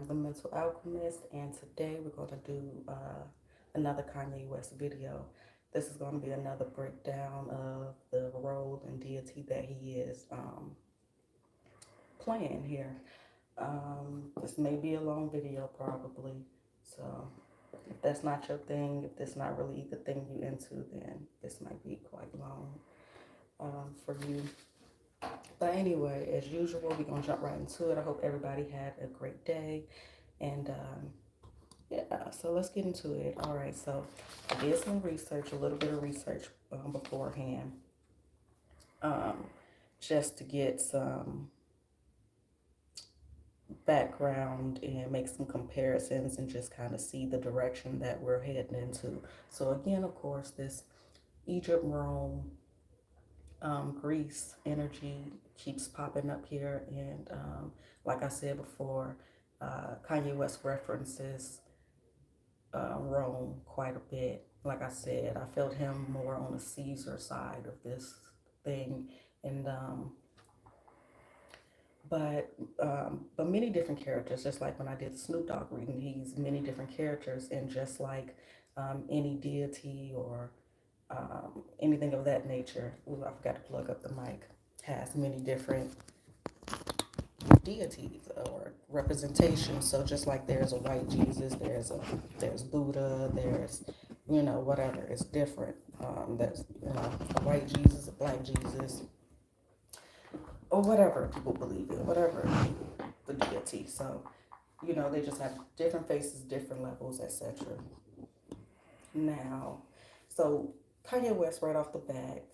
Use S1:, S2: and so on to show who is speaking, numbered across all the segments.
S1: the Mental Alchemist, and today we're going to do another Kanye West video. This is going to be another breakdown of the role and deity that he is playing here. This may be a long video, probably. So if that's not your thing, if that's not really the thing you into, then this might be quite long for you. But anyway, as usual, we're going to jump right into it. I hope everybody had a great day. And yeah, so let's get into it. All right, so I did some research, a little bit of research beforehand, um, just to get some background and make some comparisons and just kind of see the direction that we're heading into. So again, of course, this Egypt, Rome, Greece energy keeps popping up here. And like I said before, Kanye West references Rome quite a bit. Like I said, I felt him more on the Caesar side of this thing, and but many different characters. Just like when I did the Snoop Dogg reading, he's many different characters, and just like any deity or anything of that nature. Ooh, I forgot to plug up the mic. Has many different deities or representations. So just like there's a white Jesus, there's Buddha, there's whatever. It's different. There's a white Jesus, a black Jesus, or whatever people believe in, whatever the deity. So they just have different faces, different levels, etc. Now, so Kanye West right off the bat,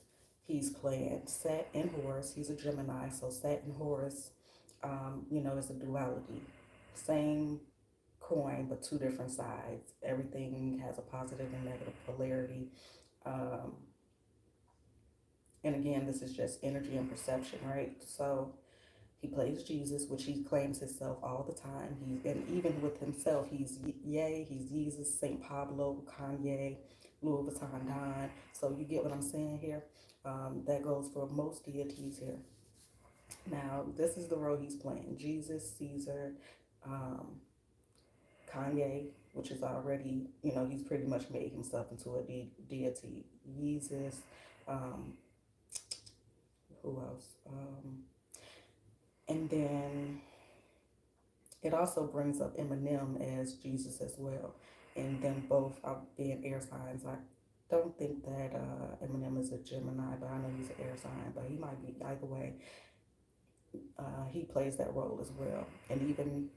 S1: he's playing Set and Horus. He's a Gemini, so Set and Horus, is a duality. Same coin, but two different sides. Everything has a positive and negative polarity. Um, and again, this is just energy and perception, right? So he plays Jesus, which he claims himself all the time. And even with himself, he's Ye, he's Jesus, Saint Pablo, Kanye, Louis Vuitton Don. So you get what I'm saying here. That goes for most deities here. Now, this is the role he's playing: Jesus, Caesar, um, Kanye, which is already, he's pretty much made himself into a deity. Jesus, um, who else? And then it also brings up Eminem as Jesus as well. And then both are being air signs. I don't think that Eminem is a Gemini, but I know he's an air sign. But he might be either way. He plays that role as well. And even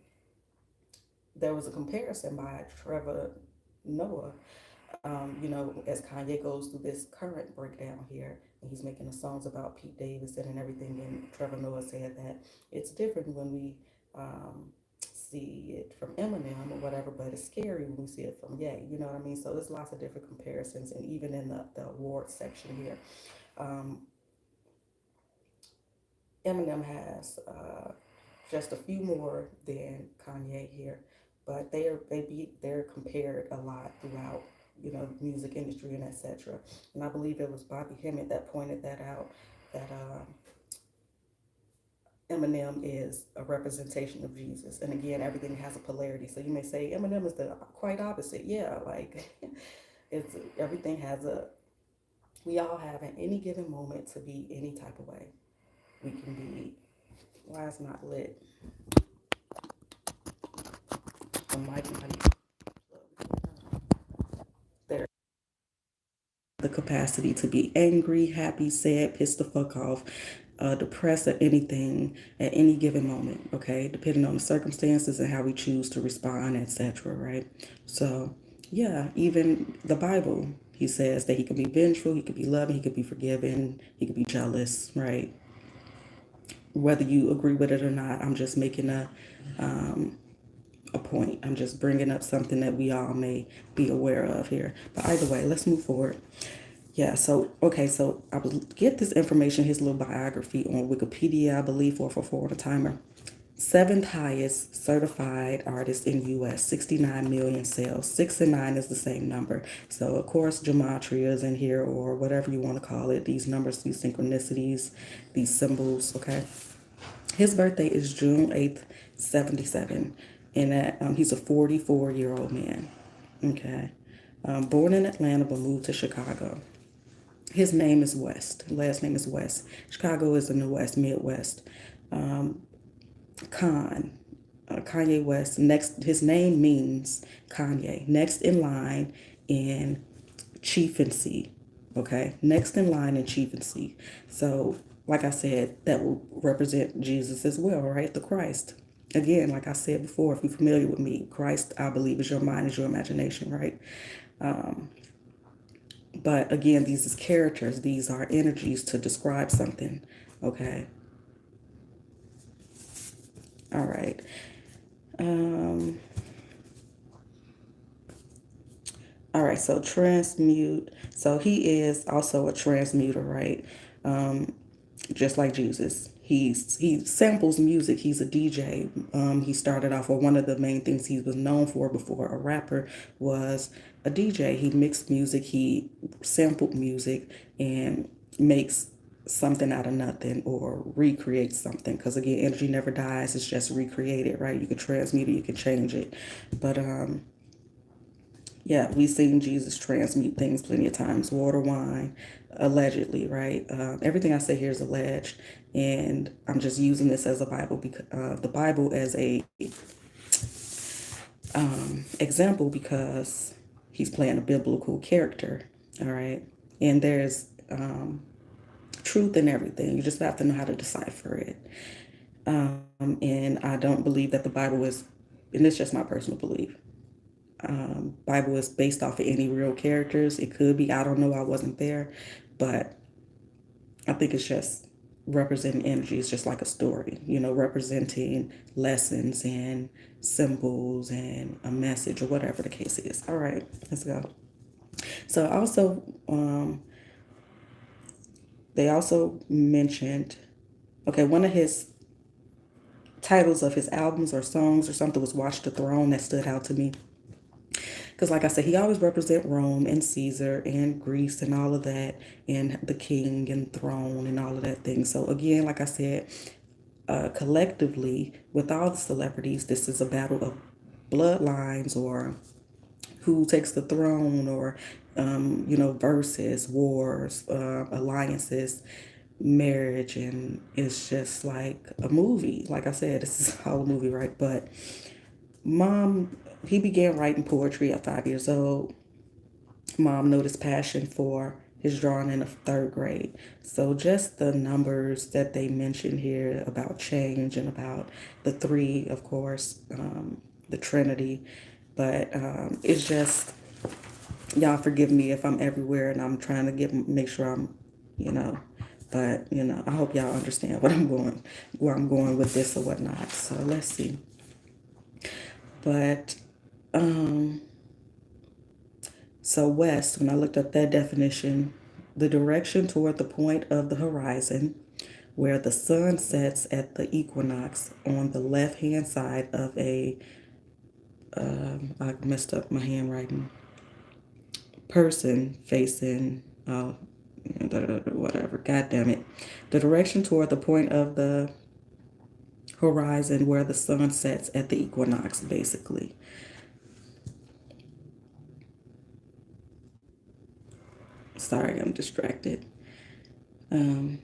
S1: there was a comparison by Trevor Noah, as Kanye goes through this current breakdown here, and he's making the songs about Pete Davidson and everything. And Trevor Noah said that it's different when we see it from Eminem or whatever, but it's scary when we see it from Ye. You know what I mean? So there's lots of different comparisons, and even in the award section here, Eminem has just a few more than Kanye here, but they're compared a lot throughout music industry and etc. And I believe it was Bobby Hemmett that pointed that out, that Eminem is a representation of Jesus. And again, everything has a polarity. So you may say Eminem is the quite opposite. Yeah, like it's everything has we all have at any given moment to be any type of way. We can be, why it's not lit? The mic there. The capacity to be angry, happy, sad, pissed the fuck off, depressed, or anything at any given moment, okay? Depending on the circumstances and how we choose to respond, etc., right? So, yeah, even the Bible, he says that he can be vengeful, he could be loving, he could be forgiving, he could be jealous, right? Whether you agree with it or not, I'm just making a point. I'm just bringing up something that we all may be aware of here. But either way, let's move forward. Yeah, so, okay, so I will get this information, his little biography on Wikipedia, I believe, for the timer. 7th highest certified artist in U.S., 69 million sales. 6 and 9 is the same number. So, of course, gematria is in here, or whatever you want to call it, these numbers, these synchronicities, these symbols, okay? His birthday is June 8th, 77. and that he's a 44-year-old man. Okay. Born in Atlanta, but moved to Chicago. His name is West. Last name is West. Chicago is in the West, Midwest. Kanye West. Next, his name means Kanye. Next in line in chieftaincy. Okay, next in line in chieftaincy. So, like I said, that will represent Jesus as well, right? The Christ. Again, like I said before, if you're familiar with me, Christ, I believe, is your mind, is your imagination, right? But again, these is characters, these are energies to describe something. Okay. All right. All right, so transmute. So he is also a transmuter, right? Just like Jesus. He samples music. He's a DJ. He started off, or one of the main things he was known for before a rapper was a DJ. He mixed music, he sampled music, and makes something out of nothing or recreates something. Because again, energy never dies. It's just recreated, right? You can transmute it, you can change it, but yeah, we've seen Jesus transmute things plenty of times. Water, wine, allegedly, right? Everything I say here is alleged, and I'm just using this as a Bible because the Bible as a example because he's playing a biblical character. All right, and there's truth in everything. You just have to know how to decipher it. And I don't believe that the Bible is, and it's just my personal belief. Bible is based off of any real characters. It could be, I don't know, I wasn't there, but I think it's just representing energy. It's just like a story, representing lessons and symbols and a message or whatever the case is. All right, let's go. So also, they also mentioned, okay, one of his titles of his albums or songs or something was Watch the Throne. That stood out to me. Because like I said, he always represent Rome and Caesar and Greece and all of that, and the king and throne and all of that thing. So again, like I said, collectively, with all the celebrities, this is a battle of bloodlines or who takes the throne or, verses, wars, alliances, marriage. And it's just like a movie. Like I said, this is all a movie, right? But Mom, he began writing poetry at 5 years old. Mom noticed passion for his drawing in the third grade. So just the numbers that they mentioned here about change and about the three, of course, the Trinity. But it's just, y'all forgive me if I'm everywhere and I'm trying to make sure I'm, but I hope y'all understand where I'm going with this or whatnot. So let's see. But so west, when I looked up that definition, the direction toward the point of the horizon where the sun sets at the equinox on the left-hand side of a, I messed up my handwriting, person facing, whatever, God damn it. The direction toward the point of the horizon where the sun sets at the equinox, basically. Sorry, I'm distracted. And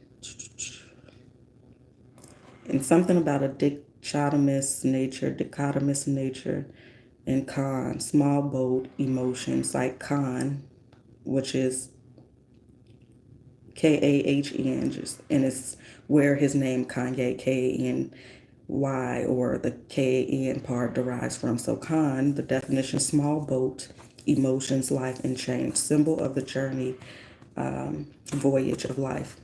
S1: something about a dichotomous nature, and con, small boat emotions, like con, which is Kahn, just, and it's where his name Kanye, Kany, or the Kan part derives from. So con, the definition, small boat, emotions, life, and change, symbol of the journey, voyage of life.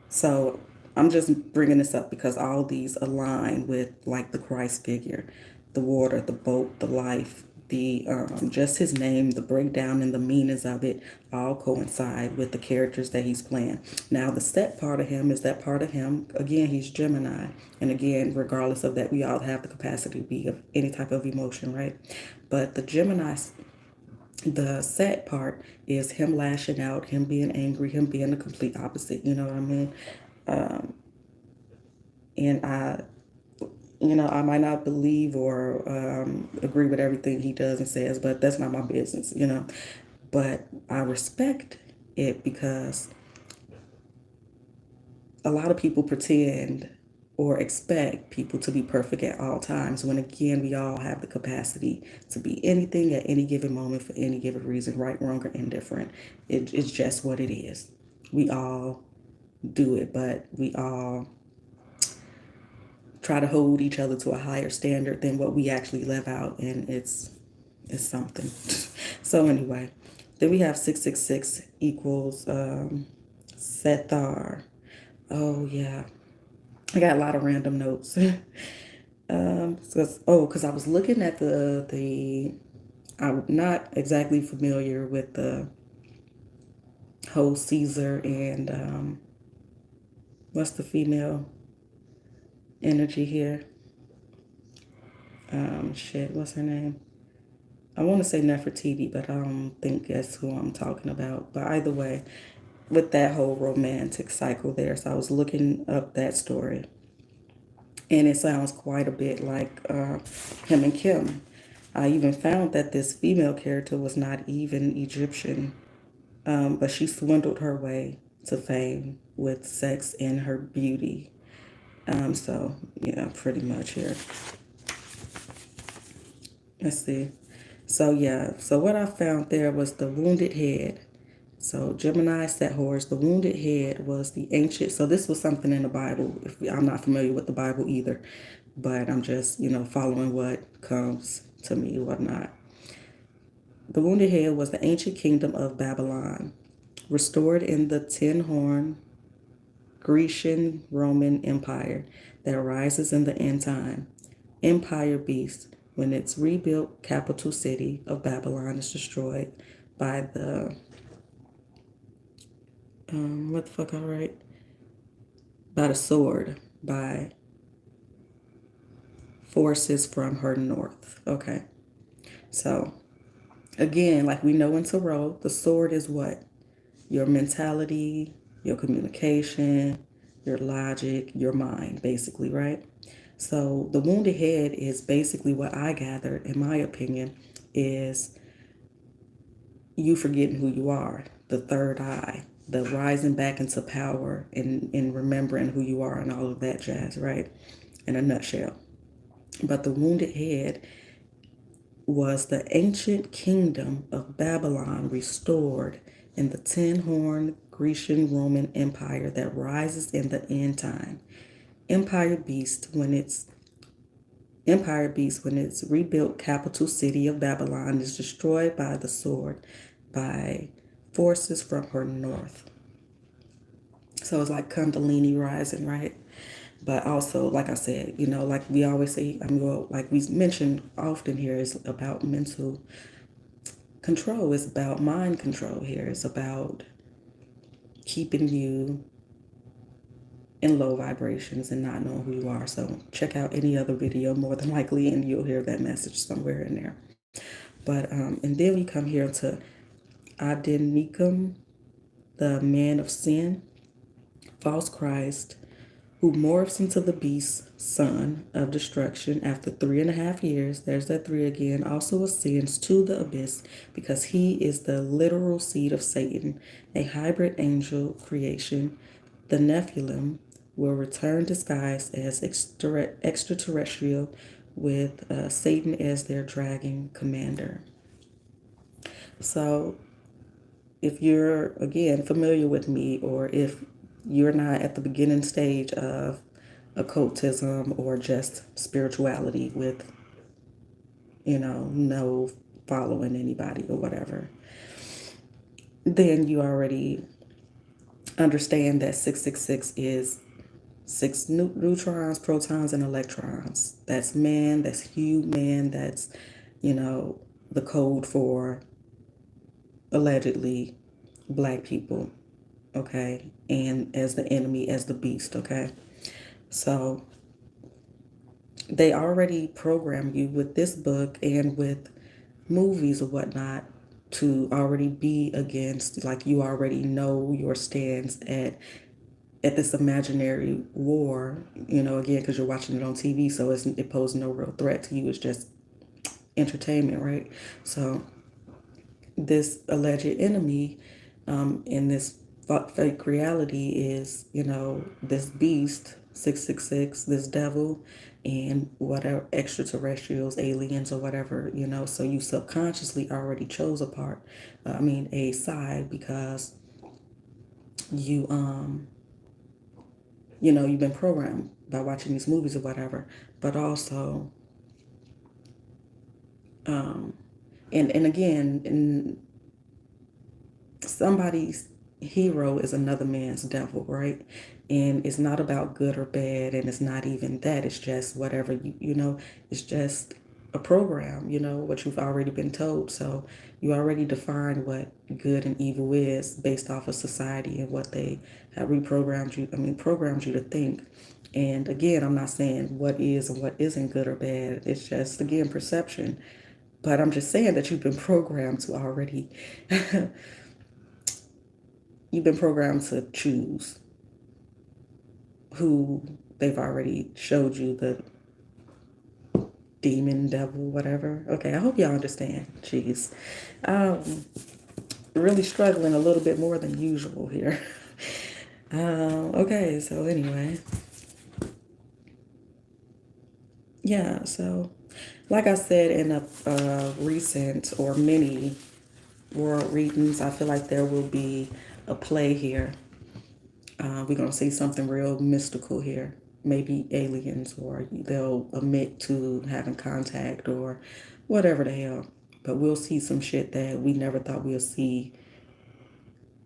S1: So I'm just bringing this up because all these align with like the Christ figure, the water, the boat, the life, the just his name, the breakdown and the meanings of it all coincide with the characters that he's playing. Now the set part of him is that part of him. Again, he's Gemini, and again, regardless of that, we all have the capacity to be of any type of emotion, right? But the Gemini, the sad part is him lashing out, him being angry, him being the complete opposite. You know what I mean? And I might not believe or agree with everything he does and says, but that's not my business. But I respect it because a lot of people pretend or expect people to be perfect at all times when again we all have the capacity to be anything at any given moment for any given reason, right, wrong, or indifferent. It's just what it is. We all do it, but we all try to hold each other to a higher standard than what we actually live out, and it's something. So anyway, then we have 666 equals Sethar. Oh yeah, I got a lot of random notes. Because I was looking at the I'm not exactly familiar with the whole Caesar and what's the female energy here? What's her name? I want to say Nefertiti, but I don't think that's who I'm talking about. But either way, with that whole romantic cycle there, so I was looking up that story, and it sounds quite a bit like him and Kim. I even found that this female character was not even Egyptian, but she swindled her way to fame with sex and her beauty. So, yeah, pretty much here. Let's see. So, yeah, so what I found there was the wounded head. So, Gemini set horse, the wounded head was the ancient. So, this was something in the Bible. I'm not familiar with the Bible either, but I'm just, following what comes to me, whatnot. The wounded head was the ancient kingdom of Babylon, restored in the ten horn Grecian Roman Empire that rises in the end time. Empire beast when its rebuilt capital city of Babylon is destroyed by the what the fuck I write? By the sword, by forces from her north. Okay. So again, like we know in Tarot, the sword is what? Your mentality, your communication, your logic, your mind, basically, right? So the wounded head is basically what I gathered, in my opinion, is you forgetting who you are, the third eye, the rising back into power and remembering who you are and all of that jazz, right? In a nutshell. But the wounded head was the ancient kingdom of Babylon restored in the ten-horn Grecian Roman Empire that rises in the end time. Empire beast when its rebuilt capital city of Babylon is destroyed by the sword by forces from her north. So it's like Kundalini rising, right? But also, like I said, like we always say, like we mentioned often here, is about mental control. It's about mind control here. It's about keeping you in low vibrations and not knowing who you are. So check out any other video more than likely and you'll hear that message somewhere in there. But and then we come here to Adenicum, the man of sin, false Christ, who morphs into the beast, son of destruction after 3.5 years. There's that three again. Also ascends to the abyss because he is the literal seed of Satan, a hybrid angel creation. The Nephilim will return disguised as extraterrestrial with Satan as their dragon commander. So if you're, again, familiar with me, or if you're not at the beginning stage of occultism or just spirituality with, no following anybody or whatever, then you already understand that 666 is six neutrons, protons, and electrons. That's man, that's human, that's, the code for allegedly black people, okay? And as the enemy, as the beast, okay? So they already program you with this book and with movies or whatnot to already be against, like you already know your stance at at this imaginary war, again, because you're watching it on TV, so it poses no real threat to you. It's just entertainment, right? So this alleged enemy in this fake reality is, this beast, 666, this devil, and whatever extraterrestrials, aliens, or whatever, so you subconsciously already chose a side, because you, you've been programmed by watching these movies or whatever, but also, and again, somebody's hero is another man's devil, right? And it's not about good or bad, and it's not even that. It's just whatever it's just a program, what you've already been told. So you already define what good and evil is based off of society and what they have programmed you to think. And again, I'm not saying what is and what isn't good or bad. It's just, again, perception. But I'm just saying that you've been programmed to already you've been programmed to choose who they've already showed you, the demon, devil, whatever. Okay, I hope y'all understand. Jeez. Really struggling a little bit more than usual here. Okay, so anyway. Yeah, so like I said in a recent or many world readings, I feel like there will be a play here. We're going to see something real mystical here. Maybe aliens, or they'll admit to having contact, or whatever the hell. But we'll see some shit that we never thought we'll see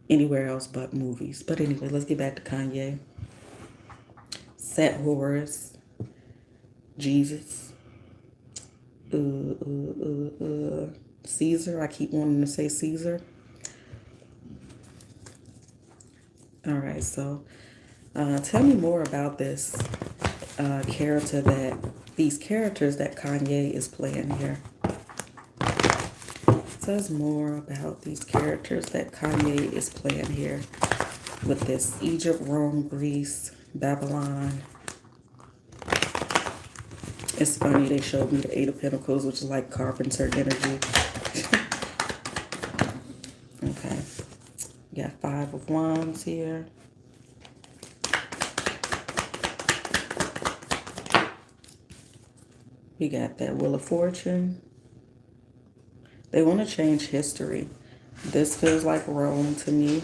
S1: anywhere else but movies. But anyway, let's get back to Kanye. Set Horus, Jesus, Caesar. I keep wanting to say Caesar. All right, so tell me more about this these characters that Kanye is playing here. Tell us more about these characters that Kanye is playing here with this Egypt, Rome, Greece, Babylon. It's funny, they showed me the Eight of Pentacles, which is like Carpenter energy. Okay. We got Five of Wands here. We got that Wheel of Fortune. They want to change history. This feels like Rome to me,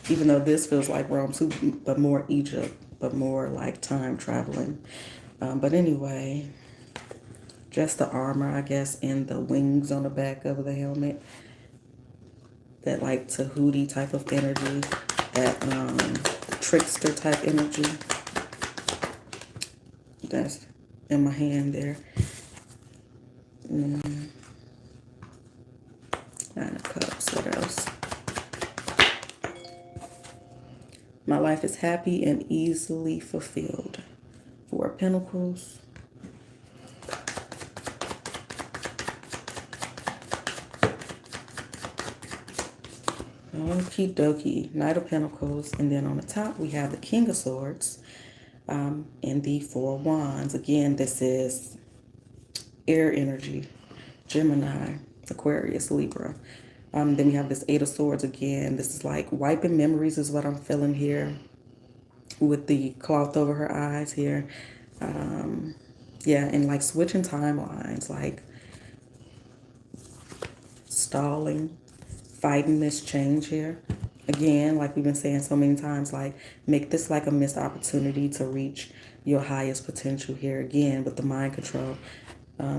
S1: even though this feels like Rome too, but more Egypt, but more like time traveling. But anyway, just the armor, I guess, and the wings on the back of the helmet. That like Tahuti type of energy, that trickster type energy. That's in my hand there. Nine of Cups, what else? My life is happy and easily fulfilled. Four of Pentacles. Okie dokie, Knight of Pentacles. And then on the top, we have the King of Swords and the Four of Wands. Again, this is air energy, Gemini, Aquarius, Libra. Then we have this Eight of Swords again. This is like wiping memories is what I'm feeling here with the cloth over her eyes here. Yeah, and like switching timelines, like stalling, fighting this change here. Again, like we've been saying so many times, like make this like a missed opportunity to reach your highest potential here. Again, with the mind control.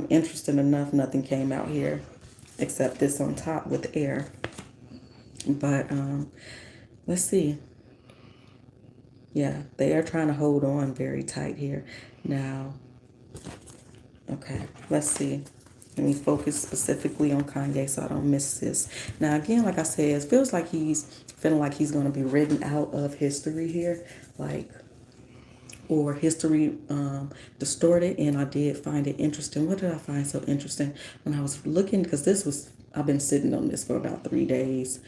S1: Interesting enough, nothing came out here except this on top with the air. But let's see. Yeah, they are trying to hold on very tight here. Now, okay, let's see. Let me focus specifically on Kanye so I don't miss this. Now, again, like I said, it feels like he's feeling like he's going to be written out of history here. Like, or history distorted. And I did find it interesting. What did I find so interesting? When I was looking, because I've been sitting on this for about 3 days.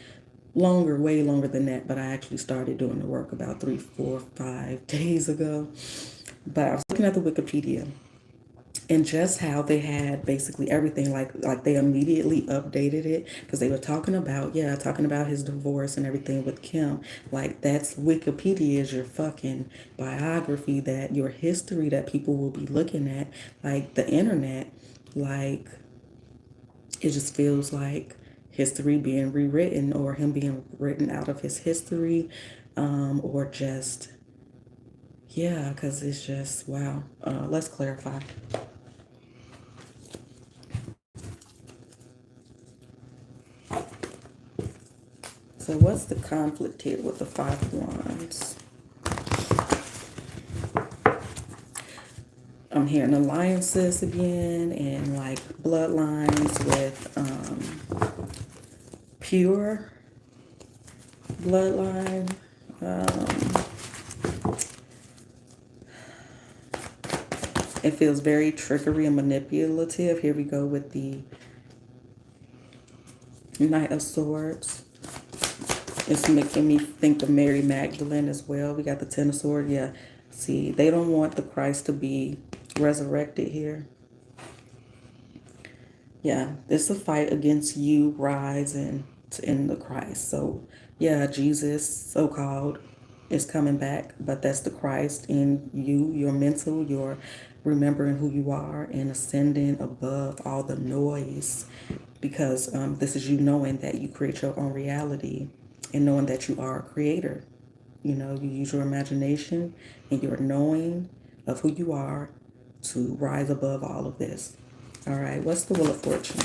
S1: longer, way longer than that, but I actually started doing the work about 3, 4, 5 days ago. But I was looking at the Wikipedia and just how they had basically everything, like they immediately updated it because they were talking about his divorce and everything with Kim. Like, that's Wikipedia is your fucking biography, that your history that people will be looking at. Like the internet, like, it just feels like history being rewritten, or him being written out of his history, or just, yeah, because it's just wow. Let's clarify. So what's the conflict here with the Five of Wands? I'm hearing alliances again, and like bloodlines with pure bloodline. It feels very trickery and manipulative. Here we go with the Knight of Swords. It's making me think of Mary Magdalene as well. We got the Ten of Swords. Yeah. See, they don't want the Christ to be resurrected here. Yeah, this is a fight against you rising in the Christ. So, yeah, Jesus, so-called, is coming back, but that's the Christ in you, your mental, your remembering who you are and ascending above all the noise, because this is you knowing that you create your own reality and knowing that you are a creator. You know, you use your imagination and your knowing of who you are to rise above all of this. All right, what's the Wheel of Fortune?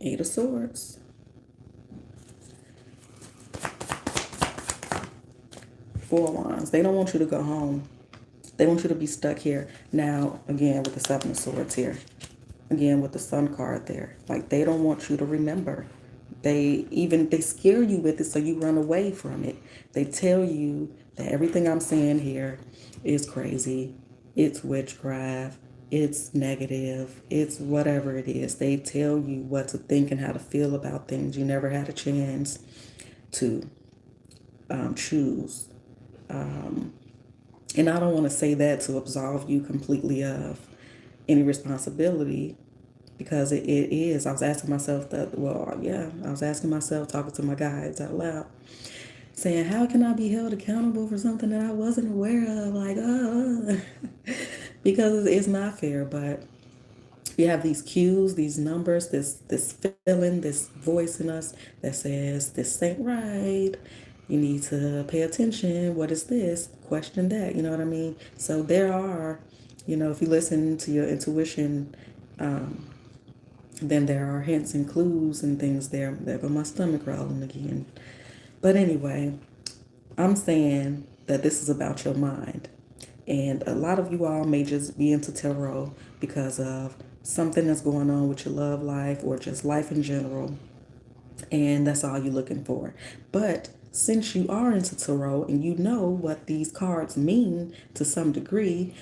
S1: Eight of Swords. Four of Wands. They don't want you to go home. They want you to be stuck here. Now, again, with the Seven of Swords here. Again, with the Sun card there. Like, they don't want you to remember. They scare you with it so you run away from it. They tell you that everything I'm saying here is crazy. It's witchcraft. It's negative. It's whatever it is. They tell you what to think and how to feel about things. You never had a chance to choose. And I don't want to say that to absolve you completely of any responsibility, because it is. I was asking myself that, well, yeah, I was asking myself, talking to my guides out loud, saying, how can I be held accountable for something that I wasn't aware of? Like, because it's not fair. But we have these cues, these numbers, this feeling, this voice in us that says, this ain't right. You need to pay attention. What is this? Question that. You know what I mean? So there are, if you listen to your intuition, then there are hints and clues and things there. There go my stomach growling again. But anyway, I'm saying that this is about your mind. And a lot of you all may just be into tarot because of something that's going on with your love life or just life in general. And that's all you're looking for. But since you are into tarot and you know what these cards mean to some degree,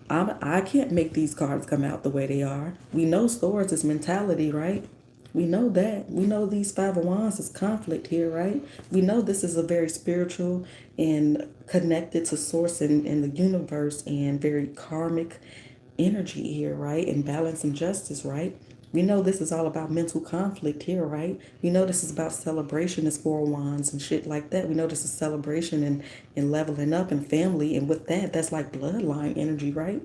S1: I can't make these cards come out the way they are. We know swords is mentality, right? We know that. We know these Five of Wands is conflict here, right? We know this is a very spiritual and connected to source in the universe and very karmic energy here, right? And balance and justice, right? We know this is all about mental conflict here, right? We know this is about celebration, as Four of Wands and shit like that. We know this is celebration and leveling up and family. And with that, that's like bloodline energy, right?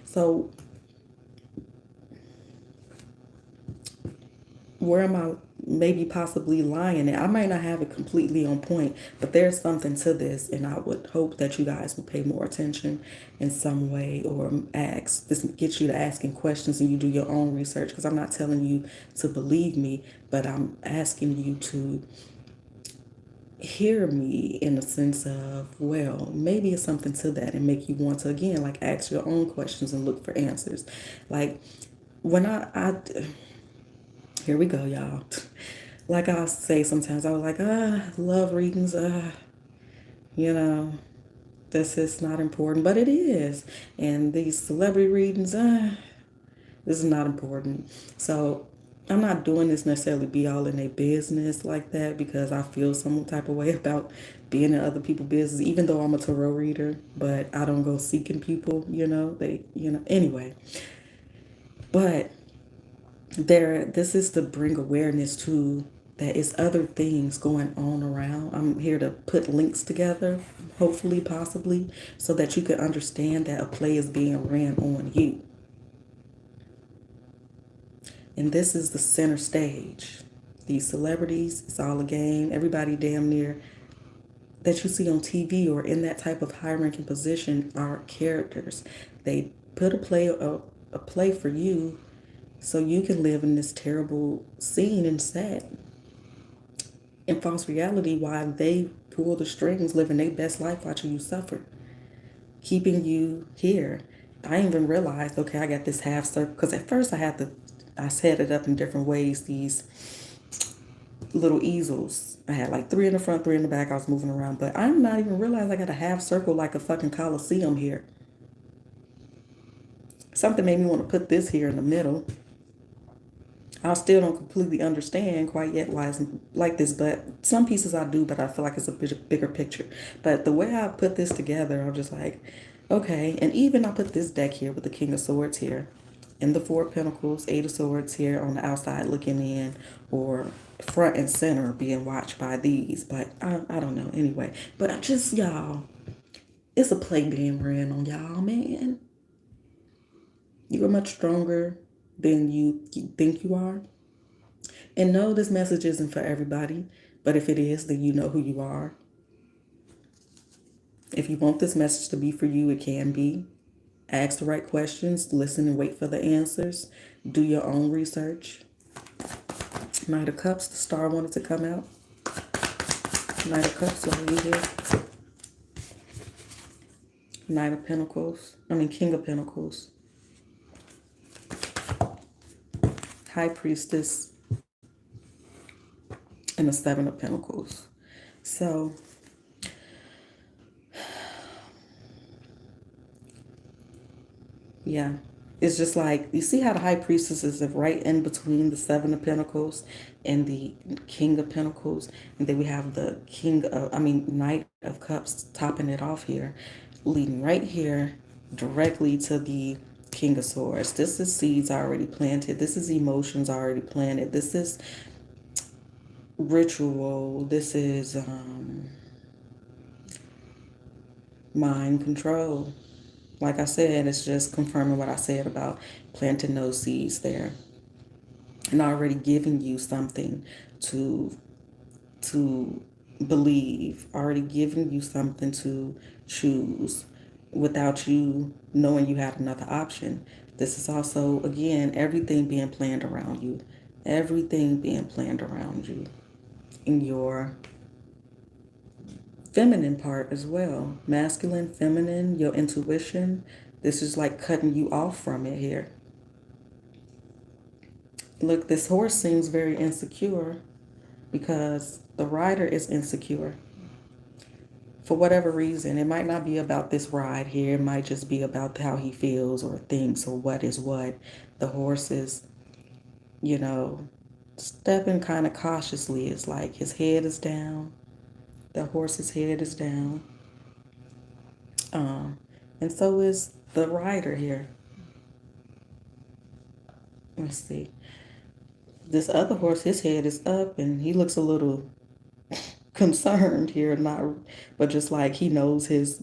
S1: So where am I maybe possibly lying at? I might not have it completely on point, but there's something to this, and I would hope that you guys will pay more attention in some way, or ask. This gets you to asking questions and you do your own research, because I'm not telling you to believe me, but I'm asking you to hear me in the sense of, well, maybe it's something to that, and make you want to, again, like, ask your own questions and look for answers. Like, when I here we go, y'all. Like I say sometimes, I was like, love readings, you know, this is not important, but it is. And these celebrity readings, this is not important. So I'm not doing this necessarily be all in their business like that because I feel some type of way about being in other people's business, even though I'm a tarot reader, but I don't go seeking people, anyway. But this is to bring awareness to that it's other things going on around. I'm here to put links together, hopefully, possibly, so that you can understand that a play is being ran on you. And this is the center stage. These celebrities, it's all a game. Everybody damn near that you see on TV or in that type of high ranking position are characters. They put a play for you so you can live in this terrible scene and set. In false reality, while they pull the strings, living their best life watching you suffer, keeping you here. I didn't even realize, okay, I got this half circle. Because at first I set it up in different ways, these little easels. I had like 3 in the front, 3 in the back. I was moving around. But I'm not even realizing I got a half circle like a fucking Coliseum here. Something made me want to put this here in the middle. I still don't completely understand quite yet why it's like this, but some pieces I do, but I feel like it's a bigger picture. But the way I put this together, I'm just like, okay. And even I put this deck here with the King of Swords here and the 4 of Pentacles, 8 of Swords here on the outside looking in, or front and center being watched by these. But I don't know anyway. But I just, y'all, it's a play being ran on y'all, man. You are much stronger than you think you are. And no, this message isn't for everybody, but if it is, then you know who you are. If you want this message to be for you, it can be. Ask the right questions, listen and wait for the answers. Do your own research. Knight of Cups, the star wanted to come out. Knight of Cups, why are you here? Knight of Pentacles, King of Pentacles. High Priestess, and the 7 of Pentacles. So, yeah, it's just like, you see how the High Priestess is right in between the 7 of Pentacles and the King of Pentacles. And then we have the Knight of Cups topping it off here, leading right here directly to the King of Swords. This is seeds already planted. This is emotions already planted. This is ritual. This is mind control. Like I said, it's just confirming what I said about planting those seeds there and already giving you something to believe, already giving you something to choose without you knowing you had another option. This is also, again, everything being planned around you. Everything being planned around you. In your feminine part as well. Masculine, feminine, your intuition. This is like cutting you off from it here. Look, this horse seems very insecure because the rider is insecure. For whatever reason, it might not be about this ride here. It might just be about how he feels or thinks or what is what. The horse is, stepping kind of cautiously. It's like his head is down. The horse's head is down. And so is the rider here. Let's see. This other horse, his head is up and he looks a little concerned here, but just like he knows his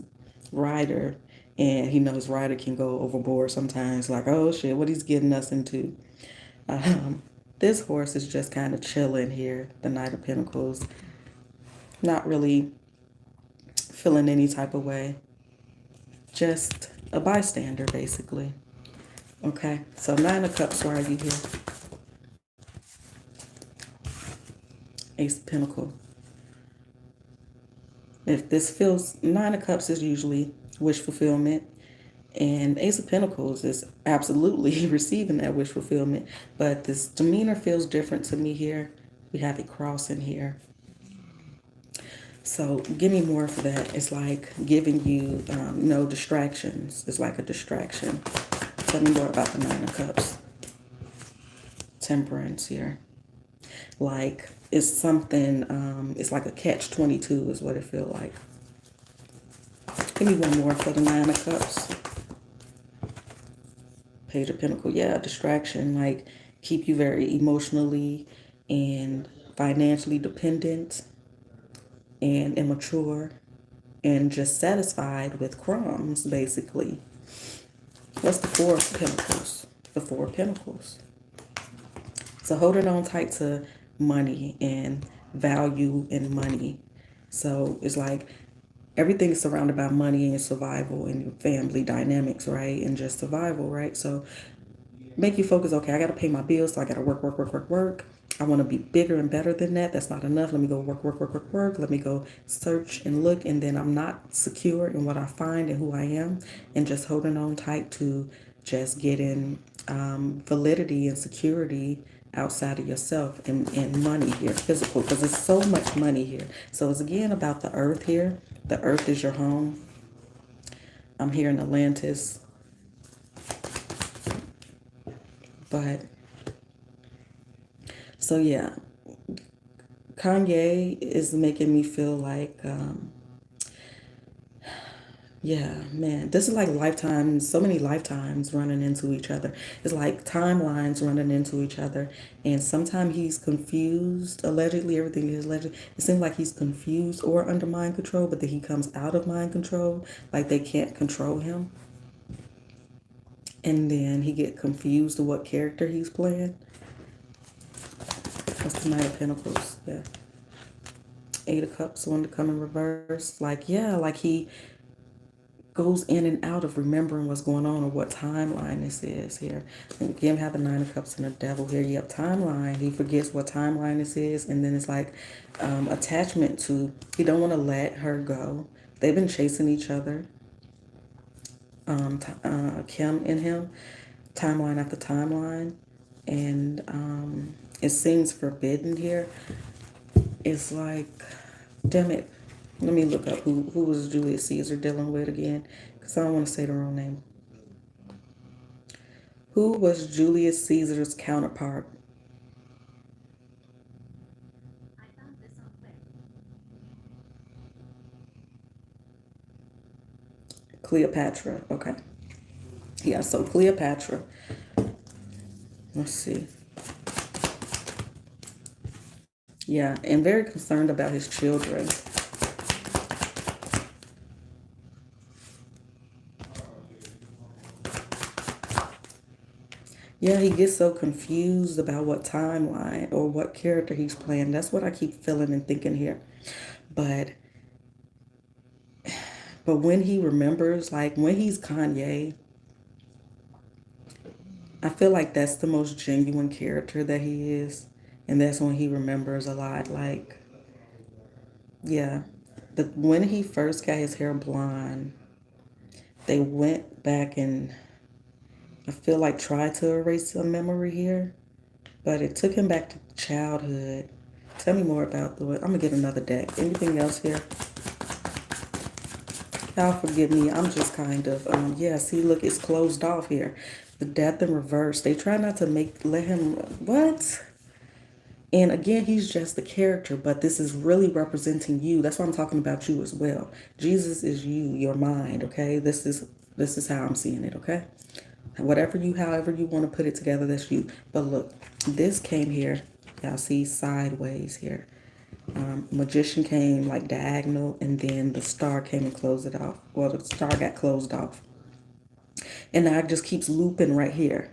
S1: rider, and he knows rider can go overboard sometimes, like, oh shit, what he's getting us into. This horse is just kind of chilling here, the Knight of Pentacles, not really feeling any type of way, just a bystander basically. Okay, so 9 of Cups, why are you here? Ace of Pentacles. If this feels, 9 of Cups is usually wish fulfillment, and Ace of Pentacles is absolutely receiving that wish fulfillment, but this demeanor feels different to me here. We have a cross in here. So give me more for that. It's like giving you no distractions. It's like a distraction. Tell me more about the 9 of Cups. Temperance here. Like it's something, it's like a catch-22 is what it feel like. Give me one more for the Nine of Cups. Page of Pentacles. Yeah, distraction. Like keep you very emotionally and financially dependent and immature and just satisfied with crumbs, basically. What's the Four of Pentacles? The Four of Pentacles. So holding on tight to money and value in money. So it's like everything is surrounded by money and your survival and your family dynamics, right? And just survival, right? So make you focus, okay, I got to pay my bills, so I got to work, work, work, work, work. I want to be bigger and better than that. That's not enough. Let me go work, work, work, work, work. Let me go search and look. And then I'm not secure in what I find and who I am. And just holding on tight to just getting validity and security outside of yourself and money here, physical, because there's so much money here. So it's again about the earth here. The earth is your home. I'm here in Atlantis. But so yeah, Kanye is making me feel like, yeah, man, this is like lifetimes, so many lifetimes running into each other. It's like timelines running into each other. And sometimes he's confused, allegedly, everything is alleged. It seems like he's confused or under mind control, but then he comes out of mind control, like they can't control him. And then he get confused to what character he's playing. That's the Knight of Pentacles, yeah. Eight of Cups, one to come in reverse. Like, yeah, like he goes in and out of remembering what's going on or what timeline this is here. And again, we have the Nine of Cups and the Devil here. Yep, timeline. He forgets what timeline this is. And then it's like attachment to, he don't want to let her go. They've been chasing each other. Kim and him, timeline after timeline. And it seems forbidden here. It's like, damn it. Let me look up who was Julius Caesar dealing with again, because I don't want to say the wrong name. Who was Julius Caesar's counterpart? Cleopatra. Okay. Yeah, so Cleopatra. Let's see. Yeah, and very concerned about his children. Yeah, he gets so confused about what timeline or what character he's playing. That's what I keep feeling and thinking here. But when he remembers, like when he's Kanye, I feel like that's the most genuine character that he is. And that's when he remembers a lot. Like, yeah. When he first got his hair blonde, they went back and I feel like tried to erase a memory here. But it took him back to childhood. Tell me more about the. I'm gonna get another deck. Anything else here? Y'all forgive me. I'm just kind of yeah. See, look, it's closed off here. The Death in reverse. They try not to let him what? And again, he's just the character, but this is really representing you. That's why I'm talking about you as well. Jesus is you, your mind. Okay, this is how I'm seeing it. Okay. However you want to put it together, that's you. But look, this came here. Y'all see sideways here. Magician came like diagonal, and then the star came and closed it off. Well, the star got closed off. And now it just keeps looping right here.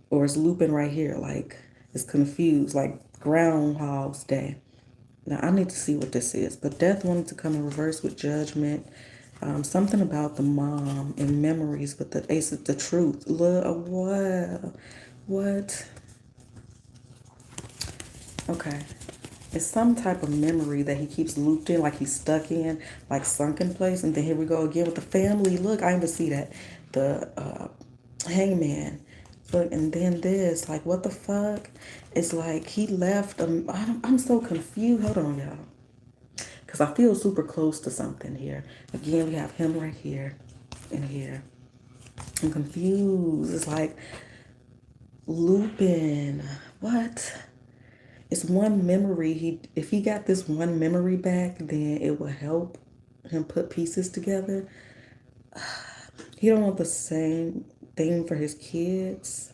S1: Or it's looping right here. Like it's confused, like Groundhog's Day. Now I need to see what this is. But death wanted to come in reverse with judgment. Something about the mom and memories with the ace of the truth. Look, what? Okay. It's some type of memory that he keeps looped in, like he's stuck in, like sunken place. And then here we go again with the family. Look, I even see that. The hangman. Look, and then this, like, what the fuck? It's like he left. I'm so confused. Hold on, y'all. Because I feel super close to something here. Again, we have him right here and here. I'm confused. It's like Lupin. What? It's one memory. If he got this one memory back, then it will help him put pieces together. He don't want the same thing for his kids.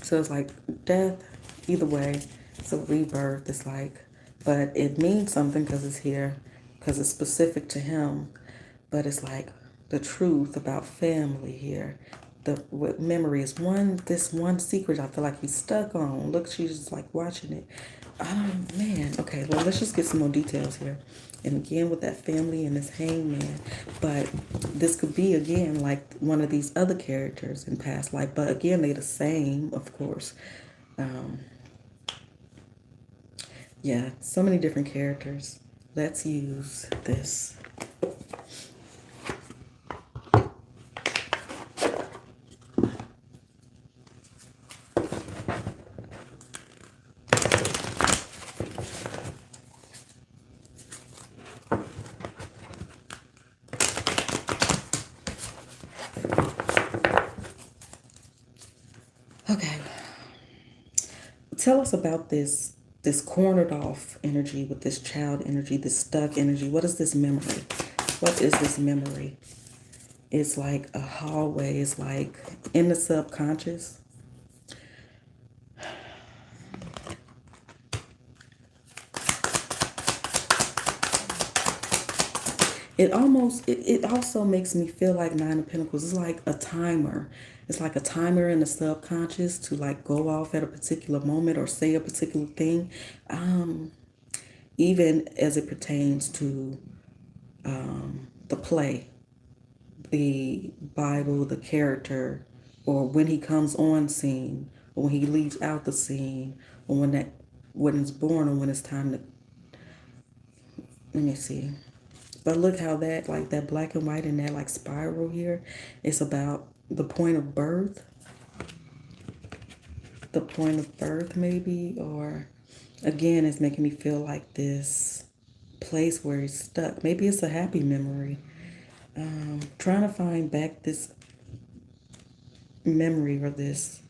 S1: So it's like death, either way. So rebirth is like, but it means something because it's here, because it's specific to him. But it's like the truth about family here. The what memory is this one secret I feel like he's stuck on. Look, she's just like watching it. Oh man. Okay, well let's just get some more details here. And again with that family and this hangman. But this could be again like one of these other characters in past life. But again, they the same, of course. Um, yeah, so many different characters. Let's use this. Okay. Tell us about this cornered off energy with this child energy, this stuck energy. What is this memory? What is this memory? It's like a hallway. It's like in the subconscious. It also makes me feel like Nine of Pentacles. It's like a timer. It's like a timer in the subconscious to like go off at a particular moment or say a particular thing. Even as it pertains to the play, the Bible, the character, or when he comes on scene, or when he leaves out the scene, or when it's born, or when it's time to. Let me see. But look how that like that black and white and that like spiral here, it's about the point of birth. The point of birth maybe, or again, it's making me feel like this place where he's stuck. Maybe it's a happy memory. Trying to find back this memory or this.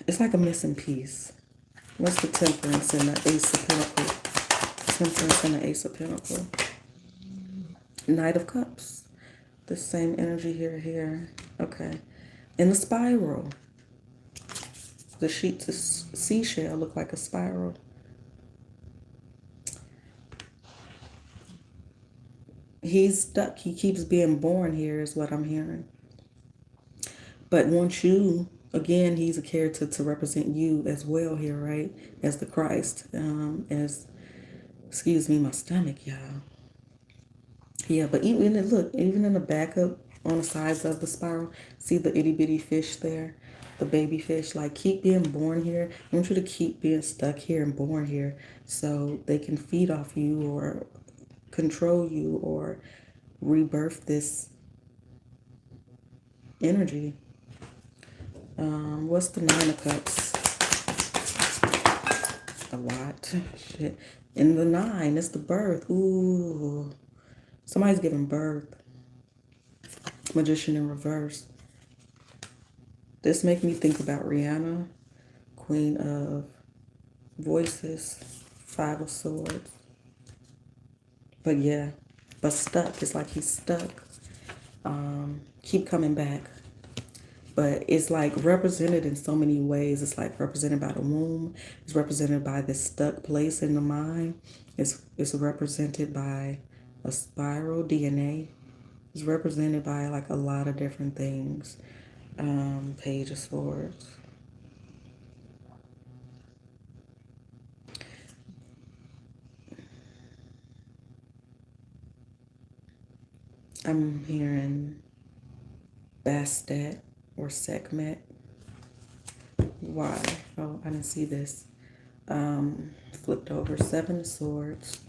S1: It's like a missing piece. What's the temperance and the ace of pentacles? Temperance and the ace of pentacles. Knight of cups. The same energy here. Okay. In the spiral. The sheets of seashell look like a spiral. He's stuck. He keeps being born here is what I'm hearing. But once you, again, he's a character to represent you as well here, right? As the Christ. Excuse me, my stomach, y'all. Yeah, but even in the backup on the sides of the spiral, see the itty bitty fish there? The baby fish, like keep being born here. I want you to keep being stuck here and born here so they can feed off you or control you or rebirth this energy. What's the Nine of Cups? A lot. Shit. In the nine, it's the birth. Ooh. Somebody's giving birth. Magician in reverse. This make me think about Rihanna, Queen of Voices, Five of Swords. But yeah, but stuck. It's like he's stuck. Keep coming back. But it's like represented in so many ways. It's like represented by the womb. It's represented by this stuck place in the mind. It's represented by a spiral DNA. It's represented by like a lot of different things. Page of Swords. I'm hearing Bastet or Sekhmet. Why? Oh, I didn't see this. Flipped over, Seven of Swords.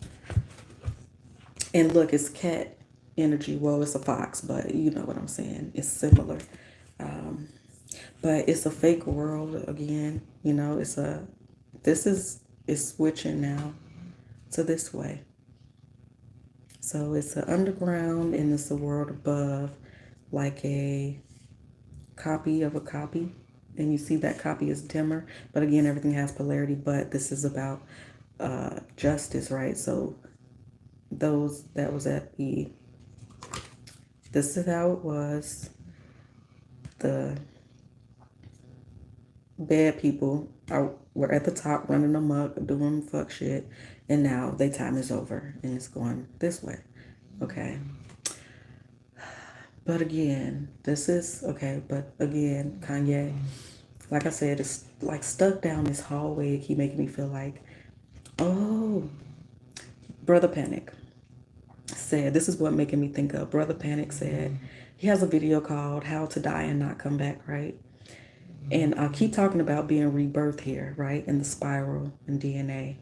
S1: And look, it's cat energy. Well, it's a fox, but you know what I'm saying. It's similar. But it's a fake world again. You know, it's switching now to this way. So it's an underground and it's a world above, like a copy of a copy, and you see that copy is dimmer, but again, everything has polarity, but this is about justice, right? So those that was at the, this is how it was. The bad people were at the top running amok, doing fuck shit, and now their time is over and it's going this way. Okay. But again, this is okay, but again, Kanye, like I said, it's like stuck down this hallway. It keep making me feel like, oh, Brother Panic said, this is what making me think of. Brother Panic said, he has a video called How to Die and Not Come Back, right? And I keep talking about being rebirth here, right? In the spiral and DNA.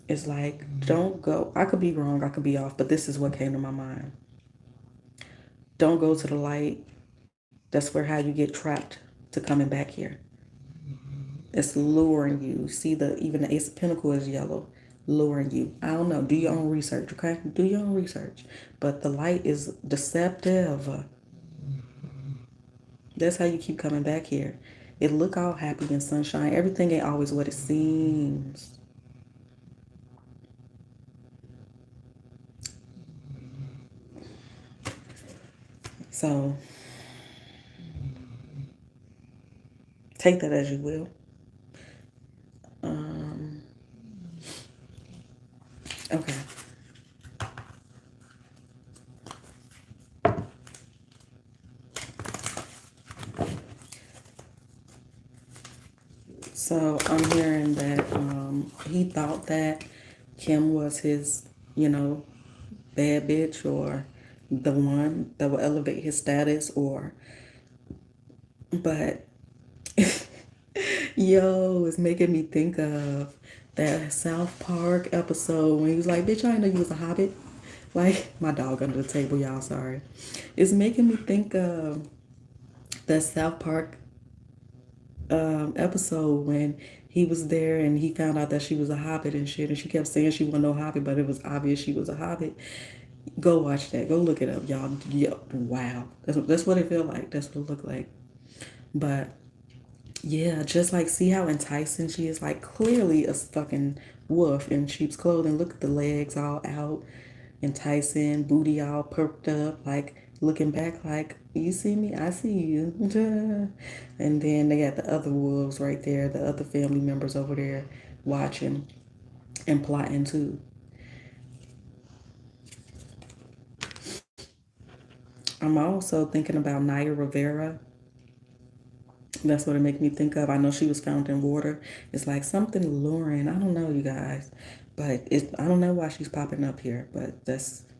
S1: It's like, don't go. I could be wrong, I could be off, but this is what came to my mind. Don't go to the light. That's where how you get trapped to coming back here. It's luring you. See, even the Ace of Pentacles is yellow, luring you. I don't know. Do your own research, okay? Do your own research. But the light is deceptive. That's how you keep coming back here. It look all happy and sunshine. Everything ain't always what it seems. So take that as you will. Okay. So I'm hearing that he thought that Kim was his, bad bitch, or the one that will elevate his status, but yo, it's making me think of that South Park episode when he was like, bitch, I didn't know you was a hobbit. Like, my dog under the table, y'all, sorry. It's making me think of that South Park episode when he was there and he found out that she was a hobbit and shit, and she kept saying she wasn't no hobbit, but it was obvious she was a hobbit. Go watch that. Go look it up, y'all. Yeah, wow. That's what it felt like. That's what it looked like. But yeah, just like see how enticing she is. Like clearly a fucking wolf in sheep's clothing. Look at the legs all out, enticing, booty all perked up, like looking back like, you see me, I see you. And then they got the other wolves right there, the other family members over there watching and plotting too. I'm also thinking about Naya Rivera. That's what it makes me think of. I know she was found in water. It's like something luring. I don't know, you guys, but I don't know why she's popping up here. But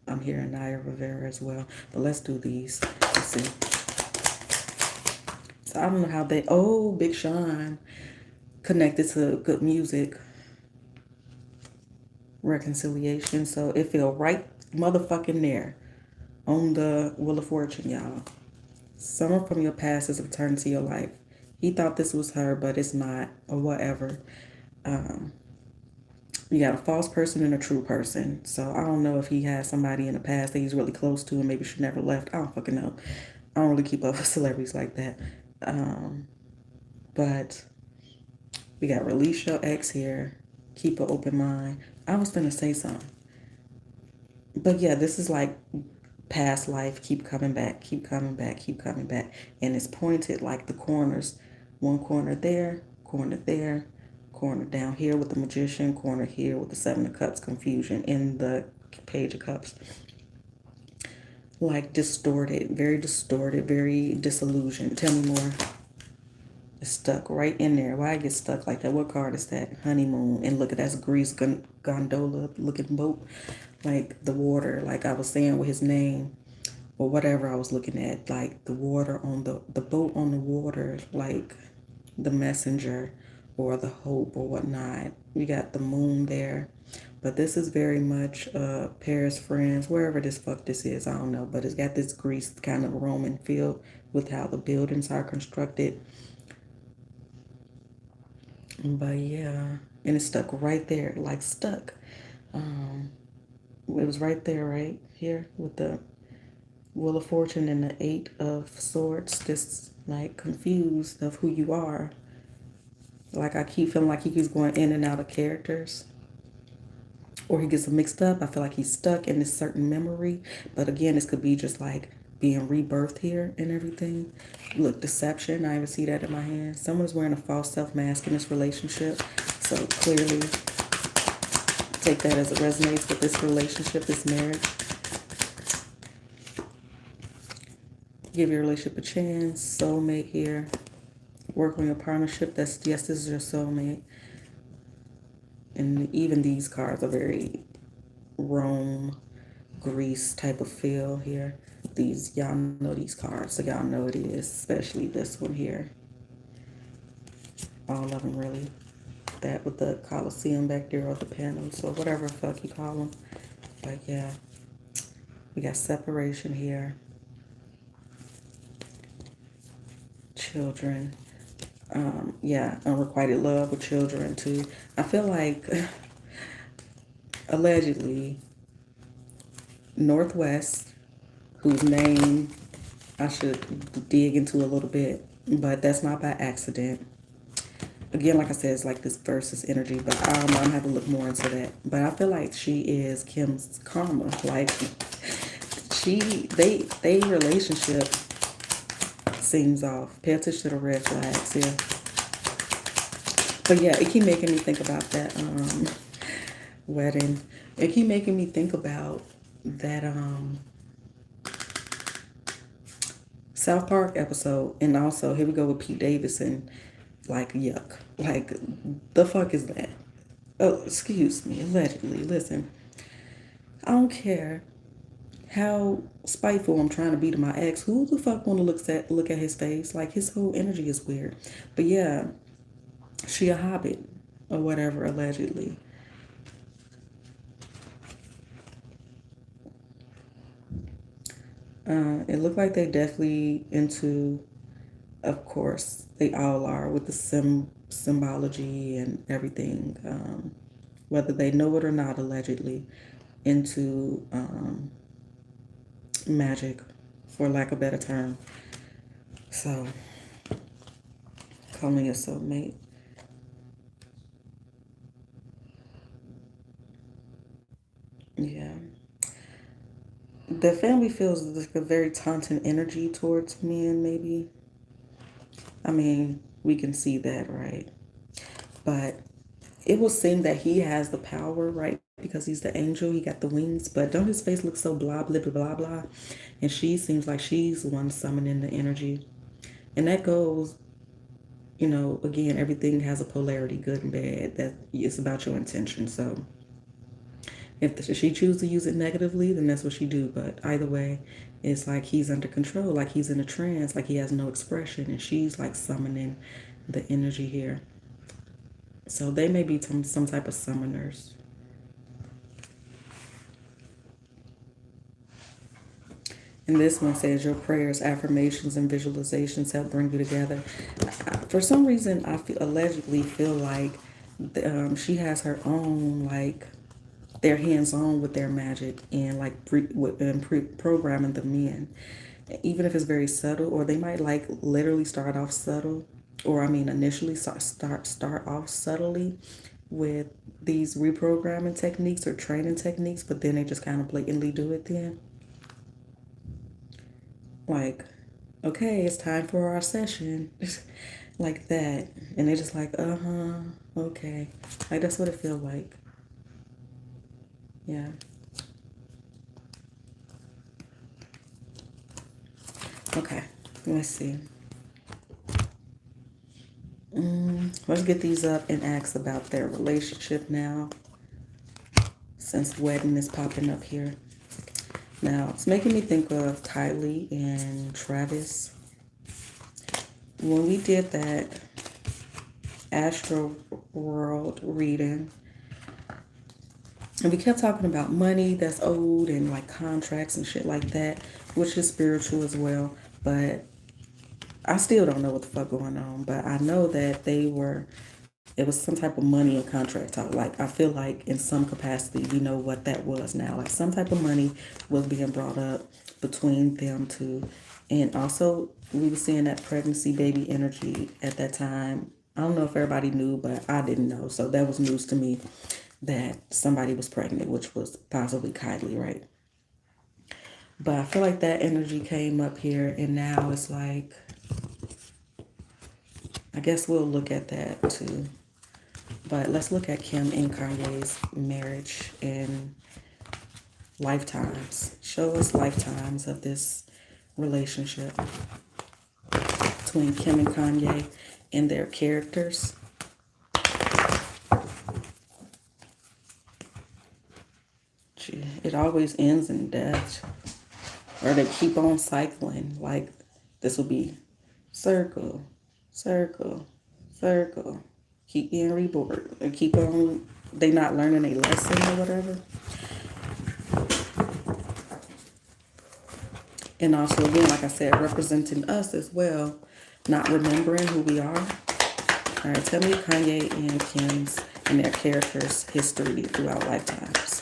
S1: I'm hearing Naya Rivera as well. But let's do these. Let's see. So I don't know how Big Sean connected to good music, reconciliation. So it feel right motherfucking there on the Wheel of Fortune, y'all. Someone from your past is returned to your life. He thought this was her, but it's not, or whatever. You got a false person and a true person. So I don't know if he has somebody in the past that he's really close to and maybe she never left. I don't fucking know. I don't really keep up with celebrities like that. But we got release your ex here. Keep an open mind. I was gonna say something. But yeah, this is like past life, keep coming back, keep coming back, keep coming back. And it's pointed like the corners. One corner there, corner down here with the Magician, corner here with the Seven of Cups, confusion in the Page of Cups. Like distorted, very disillusioned. Tell me more. It's stuck right in there. Why I get stuck like that? What card is that? Honeymoon. And look at that's Greece gondola looking boat. Like the water, like I was saying with his name or whatever I was looking at, like the water on the boat on the water, like the messenger or the hope or whatnot. We got the moon there. But this is very much Paris, France, wherever this fuck this is, I don't know. But it's got this Greece kind of Roman feel with how the buildings are constructed. But yeah, and it's stuck right there, like stuck. It was right there, right here with the Wheel of Fortune and the Eight of Swords, just like confused of who you are. Like I keep feeling like he keeps going in and out of characters, or he gets mixed up. I feel like he's stuck in this certain memory. But again, this could be just like being rebirthed here and everything. Look, deception. I even see that in my hand. Someone's wearing a false self mask in this relationship. So clearly take that as it resonates with this relationship, this marriage. Give your relationship a chance. Soulmate here. Work on your partnership. That's, yes, this is your soulmate. And even these cards are very Rome, Greece type of feel here. These, y'all know these cards, so y'all know it is, especially this one here. All of them really. That with the Colosseum back there, or the panels, or whatever the fuck you call them. But yeah, we got separation here. Children. Yeah, unrequited love with children too. I feel like allegedly Northwest, whose name I should dig into a little bit, but that's not by accident. Again, like I said, it's like this versus energy, but I don't know, I'm gonna have to look more into that. But I feel like she is Kim's karma. Like they relationship seems off. Pay attention to the red flags here. But yeah, it keep making me think about that wedding. It keep making me think about that South Park episode, and also here we go with Pete Davidson. Like yuck. Like the fuck is that? Oh, excuse me, allegedly. Listen, I don't care how spiteful I'm trying to be to my ex. Who the fuck want to look at his face? Like his whole energy is weird. But yeah, she a hobbit or whatever, allegedly. It looked like they definitely into, of course, they all are with the symbology and everything, whether they know it or not, allegedly, into magic, for lack of a better term. So, call me a soulmate. Yeah. The family feels like a very taunting energy towards men, maybe. I mean, we can see that, right? But it will seem that he has the power, right? Because he's the angel, he got the wings. But don't his face look so blah, blah, blah, blah, blah? And she seems like she's the one summoning the energy. And that goes, again, everything has a polarity, good and bad. That it's about your intention. So if she chooses to use it negatively, then that's what she do. But either way, it's like he's under control, like he's in a trance, like he has no expression, and she's like summoning the energy here. So they may be some type of summoners. And this one says your prayers, affirmations, and visualizations help bring you together. For some reason, allegedly feel like she has her own, like, they're hands-on with their magic and like programming the men, even if it's very subtle, or they might like literally start off subtle, or I mean initially start off subtly with these reprogramming techniques or training techniques, but then they just kind of blatantly do it then. Like, okay, it's time for our session. Like that. And they're just like, okay. Like that's what it feels like. Yeah. Okay, let's see. Let's get these up and ask about their relationship now, since wedding is popping up here. Now, it's making me think of Kylie and Travis. When we did that Astro World reading, and we kept talking about money that's owed and like contracts and shit like that, which is spiritual as well. But I still don't know what the fuck going on. But I know that they were it was some type of money and contract talk. Like, I feel like in some capacity, we know what that was now. Like, some type of money was being brought up between them two. And also, we were seeing that pregnancy baby energy at that time. I don't know if everybody knew, but I didn't know. So that was news to me that somebody was pregnant, which was possibly Kylie, right? But I feel like that energy came up here, and now it's like, I guess we'll look at that too. But let's look at Kim and Kanye's marriage and lifetimes. Show us lifetimes of this relationship between Kim and Kanye and their characters. It always ends in death. Or they keep on cycling. Like, this will be circle, circle, circle. Keep being reborn. They keep on, they not learning a lesson or whatever. And also, again, like I said, representing us as well, not remembering who we are. All right, tell me Kanye and Kim's and their characters' history throughout lifetimes.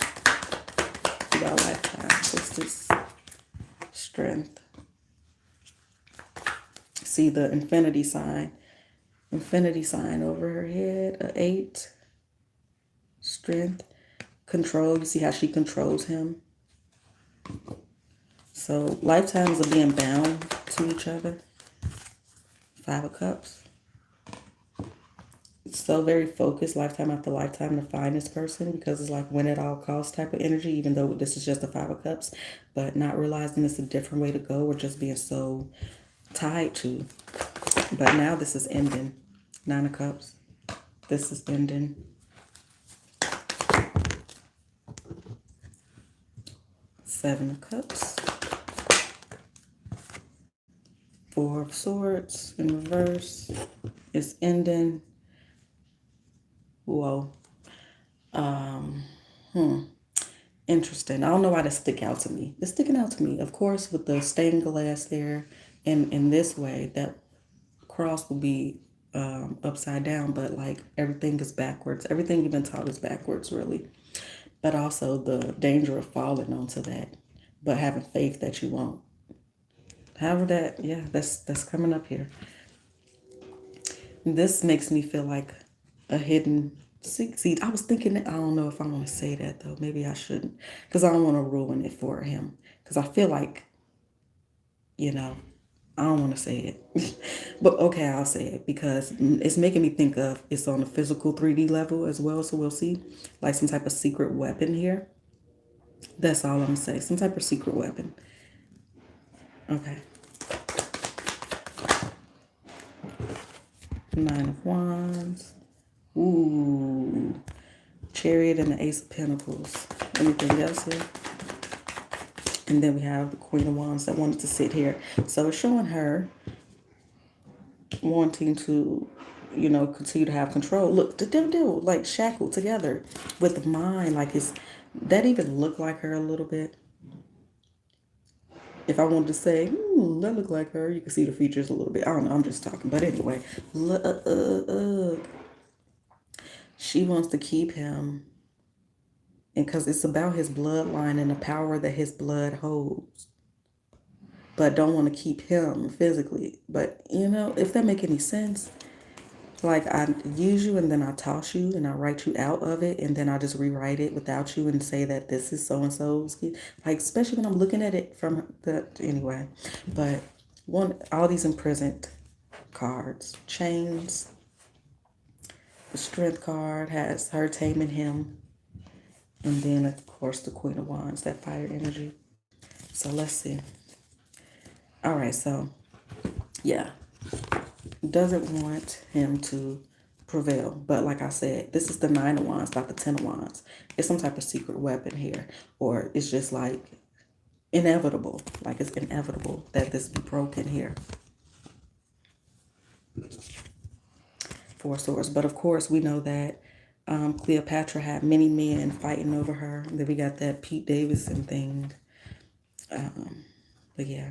S1: Throughout lifetimes. What's this? Strength. See the infinity sign. Infinity sign over her head. A 8. Strength. Control. You see how she controls him? So lifetimes are being bound to each other. 5 of Cups. It's so very focused lifetime after lifetime to find this person, because it's like win at all costs type of energy, even though this is just a 5 of Cups, but not realizing it's a different way to go, or just being so tied to. But now this is ending. 9 of Cups. This is ending. 7 of Cups. 4 of Swords in reverse. It's ending. Whoa. Interesting. I don't know why that stick out to me. It's sticking out to me. Of course, with the stained glass there, and in this way, that cross will be upside down, but like everything is backwards. Everything you've been taught is backwards, really. But also the danger of falling onto that, but having faith that you won't. However, that, yeah, that's coming up here. This makes me feel like a hidden seed. I was thinking that, I don't know if I want to say that though. Maybe I shouldn't, because I don't want to ruin it for him. Because I feel like, I don't want to say it. But okay, I'll say it, because it's making me think of, it's on a physical 3D level as well. So we'll see, like some type of secret weapon here. That's all I'm going to say. Some type of secret weapon. Okay. 9 of Wands. Ooh. Chariot and the Ace of Pentacles. Anything else here? And then we have the Queen of Wands that wanted to sit here. So it's showing her wanting to, continue to have control. Look, they're like shackled together with the mind. Like, that even look like her a little bit. If I wanted to say, that look like her, you can see the features a little bit. I don't know, I'm just talking. But anyway, look. She wants to keep him, and because it's about his bloodline and the power that his blood holds, but don't want to keep him physically. But if that make any sense, like, I use you and then I toss you and I write you out of it, and then I just rewrite it without you and say that this is so and so's, like, especially when I'm looking at it from anyway. But all these imprisoned cards, chains. The Strength card has her taming him. And then, of course, the Queen of Wands, that fire energy. So let's see. All right, so, yeah. Doesn't want him to prevail. But like I said, this is the 9 of Wands, not the 10 of Wands. It's some type of secret weapon here. Or it's just like inevitable. Like, it's inevitable that this be broken here. 4 of Swords. But of course, we know that Cleopatra had many men fighting over her. Then we got that Pete Davidson thing. But yeah,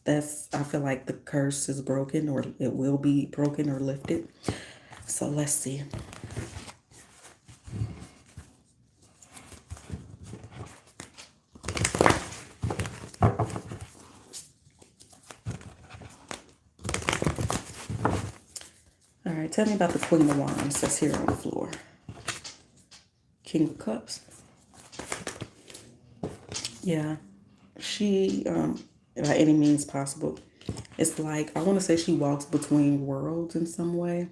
S1: I feel like the curse is broken, or it will be broken or lifted. So let's see. All right, tell me about the Queen of Wands that's here on the floor. King of Cups. Yeah, she, by any means possible. It's like, I want to say she walks between worlds in some way,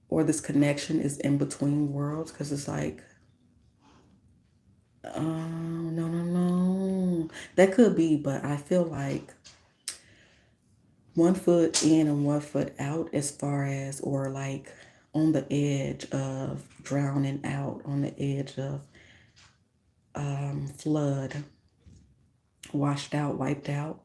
S1: or this connection is in between worlds, because it's like, no, no, no. That could be, but I feel like one foot in and one foot out, as far as, or like on the edge of drowning out, on the edge of flood, washed out, wiped out.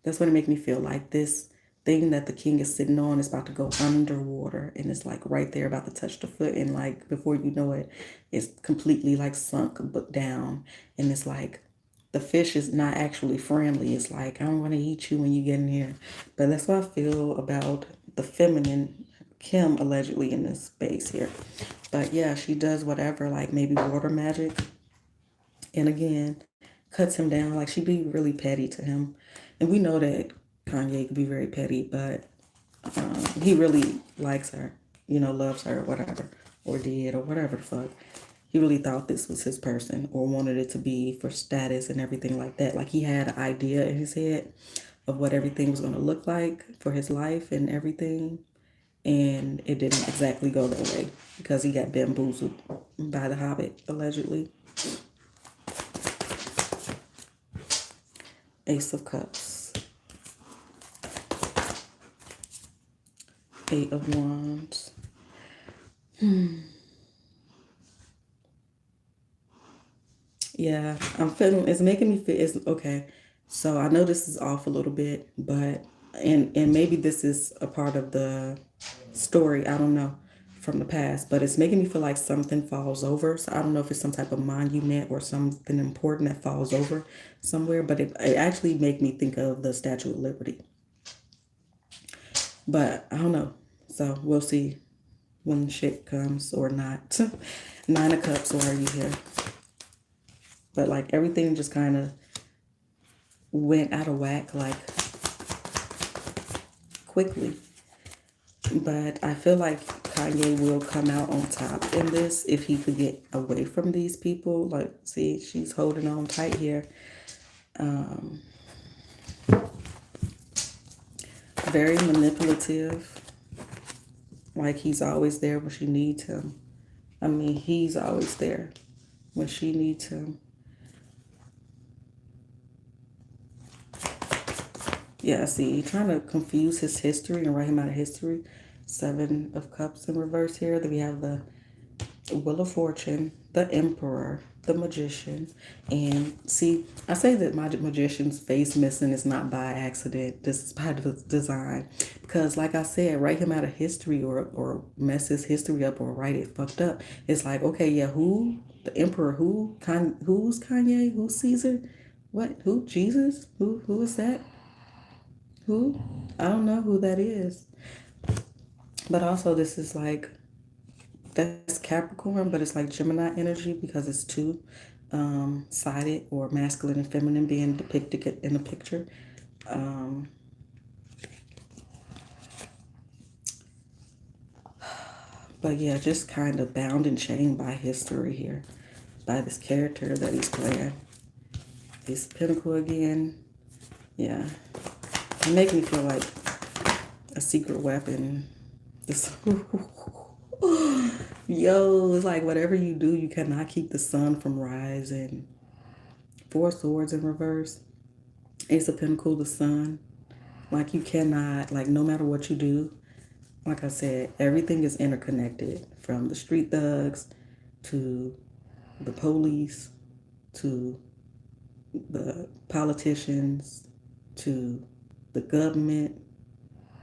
S1: That's what it makes me feel like. This thing that the king is sitting on is about to go underwater, and it's like right there about to touch the foot, and like before you know it, it's completely like sunk but down. And it's like the fish is not actually friendly. It's like, I don't want to eat you when you get in here. But that's what I feel about the feminine Kim allegedly in this space here. But yeah, she does whatever, like maybe water magic, and again cuts him down. Like, she'd be really petty to him, and we know that Kanye could be very petty, but he really likes her, loves her, whatever, or did, or whatever the fuck. He really thought this was his person, or wanted it to be for status and everything like that. Like, he had an idea in his head of what everything was going to look like for his life and everything, and it didn't exactly go that way because he got bamboozled by the Hobbit, allegedly. Ace of Cups. Eight of Wands. Yeah, I'm feeling, it's making me feel, it's okay. So I know this is off a little bit, but, and maybe this is a part of the story, I don't know, from the past, but it's making me feel like something falls over. So I don't know if it's some type of monument or something important that falls over somewhere, but it actually make me think of the Statue of Liberty. But I don't know. So we'll see when shit comes or not. Nine of Cups, why are you here? But like everything just kind of went out of whack, like quickly. But I feel like Kanye will come out on top in this if he could get away from these people. Like, see, she's holding on tight here. Very manipulative. Like, he's always there when she needs him. I mean, he's always there when she needs him. Yeah, see, trying to confuse his history and write him out of history. Seven of Cups in reverse here. Then we have the Wheel of Fortune, the Emperor, the Magician. And see, I say that my magician's face missing is not by accident. This is by design. Because like I said, write him out of history or mess his history up or write it fucked up. It's like, okay, yeah, who? The Emperor, who? Who's Kanye? Who's Caesar? What? Who? Jesus? Who is that? Who? I don't know who that is. But also, this is like, that's Capricorn, but it's like Gemini energy because it's two sided, or masculine and feminine being depicted in the picture. But yeah, just kind of bound and chained by history here, by this character that he's playing. This Pentacle again. Yeah. It makes me feel like a secret weapon. This yo, it's like whatever you do, you cannot keep the sun from rising. Four Swords in reverse. Ace of Pentacles, the sun. Like, you cannot, like, no matter what you do, like I said, everything is interconnected, from the street thugs to the police to the politicians to the government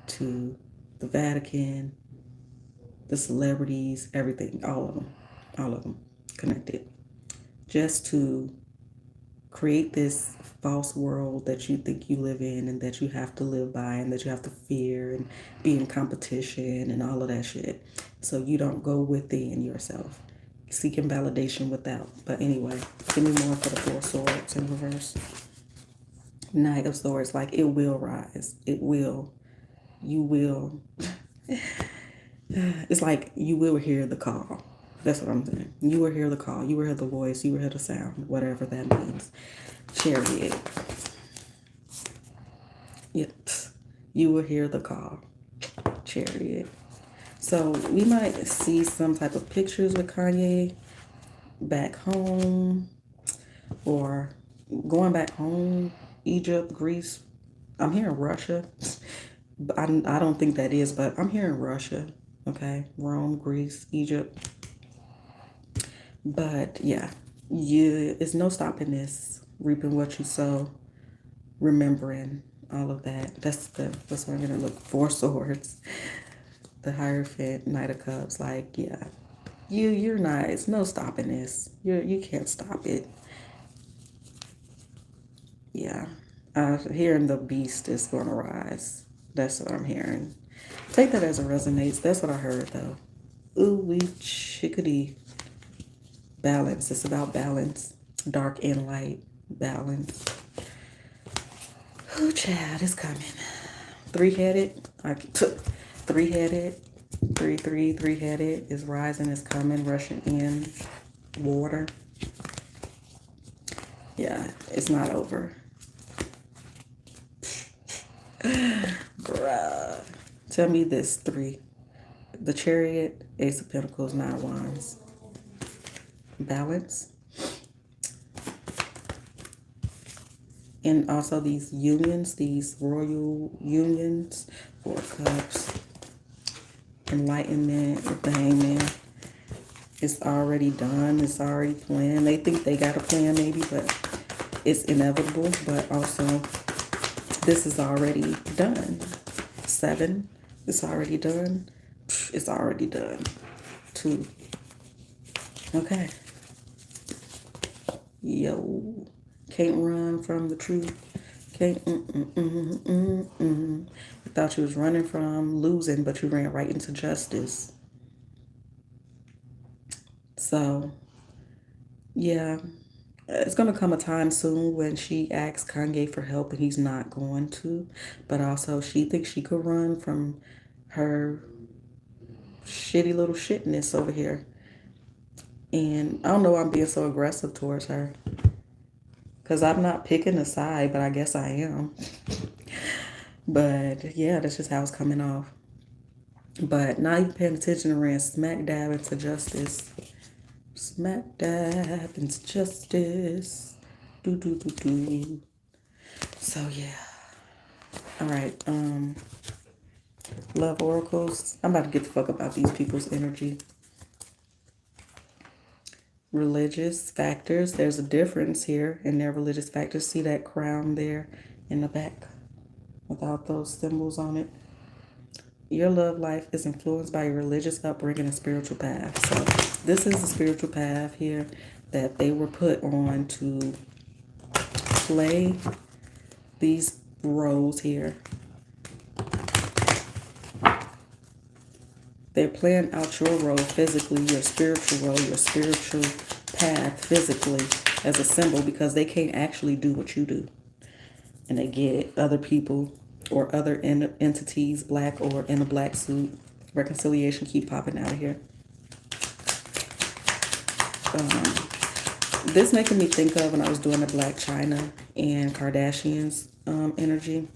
S1: to the Vatican, the celebrities, everything, all of them connected, just to create this false world that you think you live in and that you have to live by and that you have to fear and be in competition and all of that shit. So you don't go within yourself, seeking validation without. But anyway, give me more for the Four Swords in reverse. Knight of Swords, like it will rise. It will. You will. It's like you will hear the call. That's what I'm saying. You will hear the call. You will hear the voice. You will hear the sound. Whatever that means. Chariot. Yep. You will hear the call. Chariot. So we might see some type of pictures with Kanye back home or going back home, Egypt, Greece. I'm hearing Russia. I don't think that is, but I'm hearing Russia. Okay. Rome, Greece, Egypt. But yeah, it's no stopping this. Reaping what you sow, remembering all of that. That's what I'm gonna look for. Swords, the Hierophant, Knight of Cups. Like yeah, you're not. It's no stopping this. You can't stop it. Yeah, hearing the beast is gonna rise. That's what I'm hearing. Take that as it resonates. That's what I heard though. Ooh, we chickadee. Balance. It's about balance. Dark and light. Balance. Ooh, child, it's coming. Three-headed. Three-headed. Three-headed is rising, is coming, rushing in. Water. Yeah, it's not over. Bruh. Tell me this, three. The Chariot, Ace of Pentacles, Nine Wands. Balance. And also these unions, these royal unions, Four Cups, enlightenment with the Hangman. It's already done. It's already planned. They think they got a plan maybe, but it's inevitable. But also, this is already done. Seven, it's already done. It's already done. Two. Okay. Yo. Can't run from the truth. Can't. You thought you was running from losing, but you ran right into justice. So, yeah. It's going to come a time soon when she asks Kanye for help and he's not going to. But also, she thinks she could run from her shitty little shitness over here. And I don't know why I'm being so aggressive towards her. Because I'm not picking a side, but I guess I am. But yeah, that's just how it's coming off. But not even paying attention and ran smack dab into justice. Smack dab into justice. Do. So yeah. All right. Love oracles. I'm about to get the fuck about these people's energy. Religious factors. There's a difference here in their religious factors. See that crown there in the back without those symbols on it. Your love life is influenced by your religious upbringing and spiritual path. So this is the spiritual path here that they were put on to play these roles here. They're playing out your role physically, your spiritual role, your spiritual path physically as a symbol because they can't actually do what you do. And they get other people or other entities, black or in a black suit. Reconciliation keep popping out of here. This making me think of when I was doing the Black China and Kardashians energy.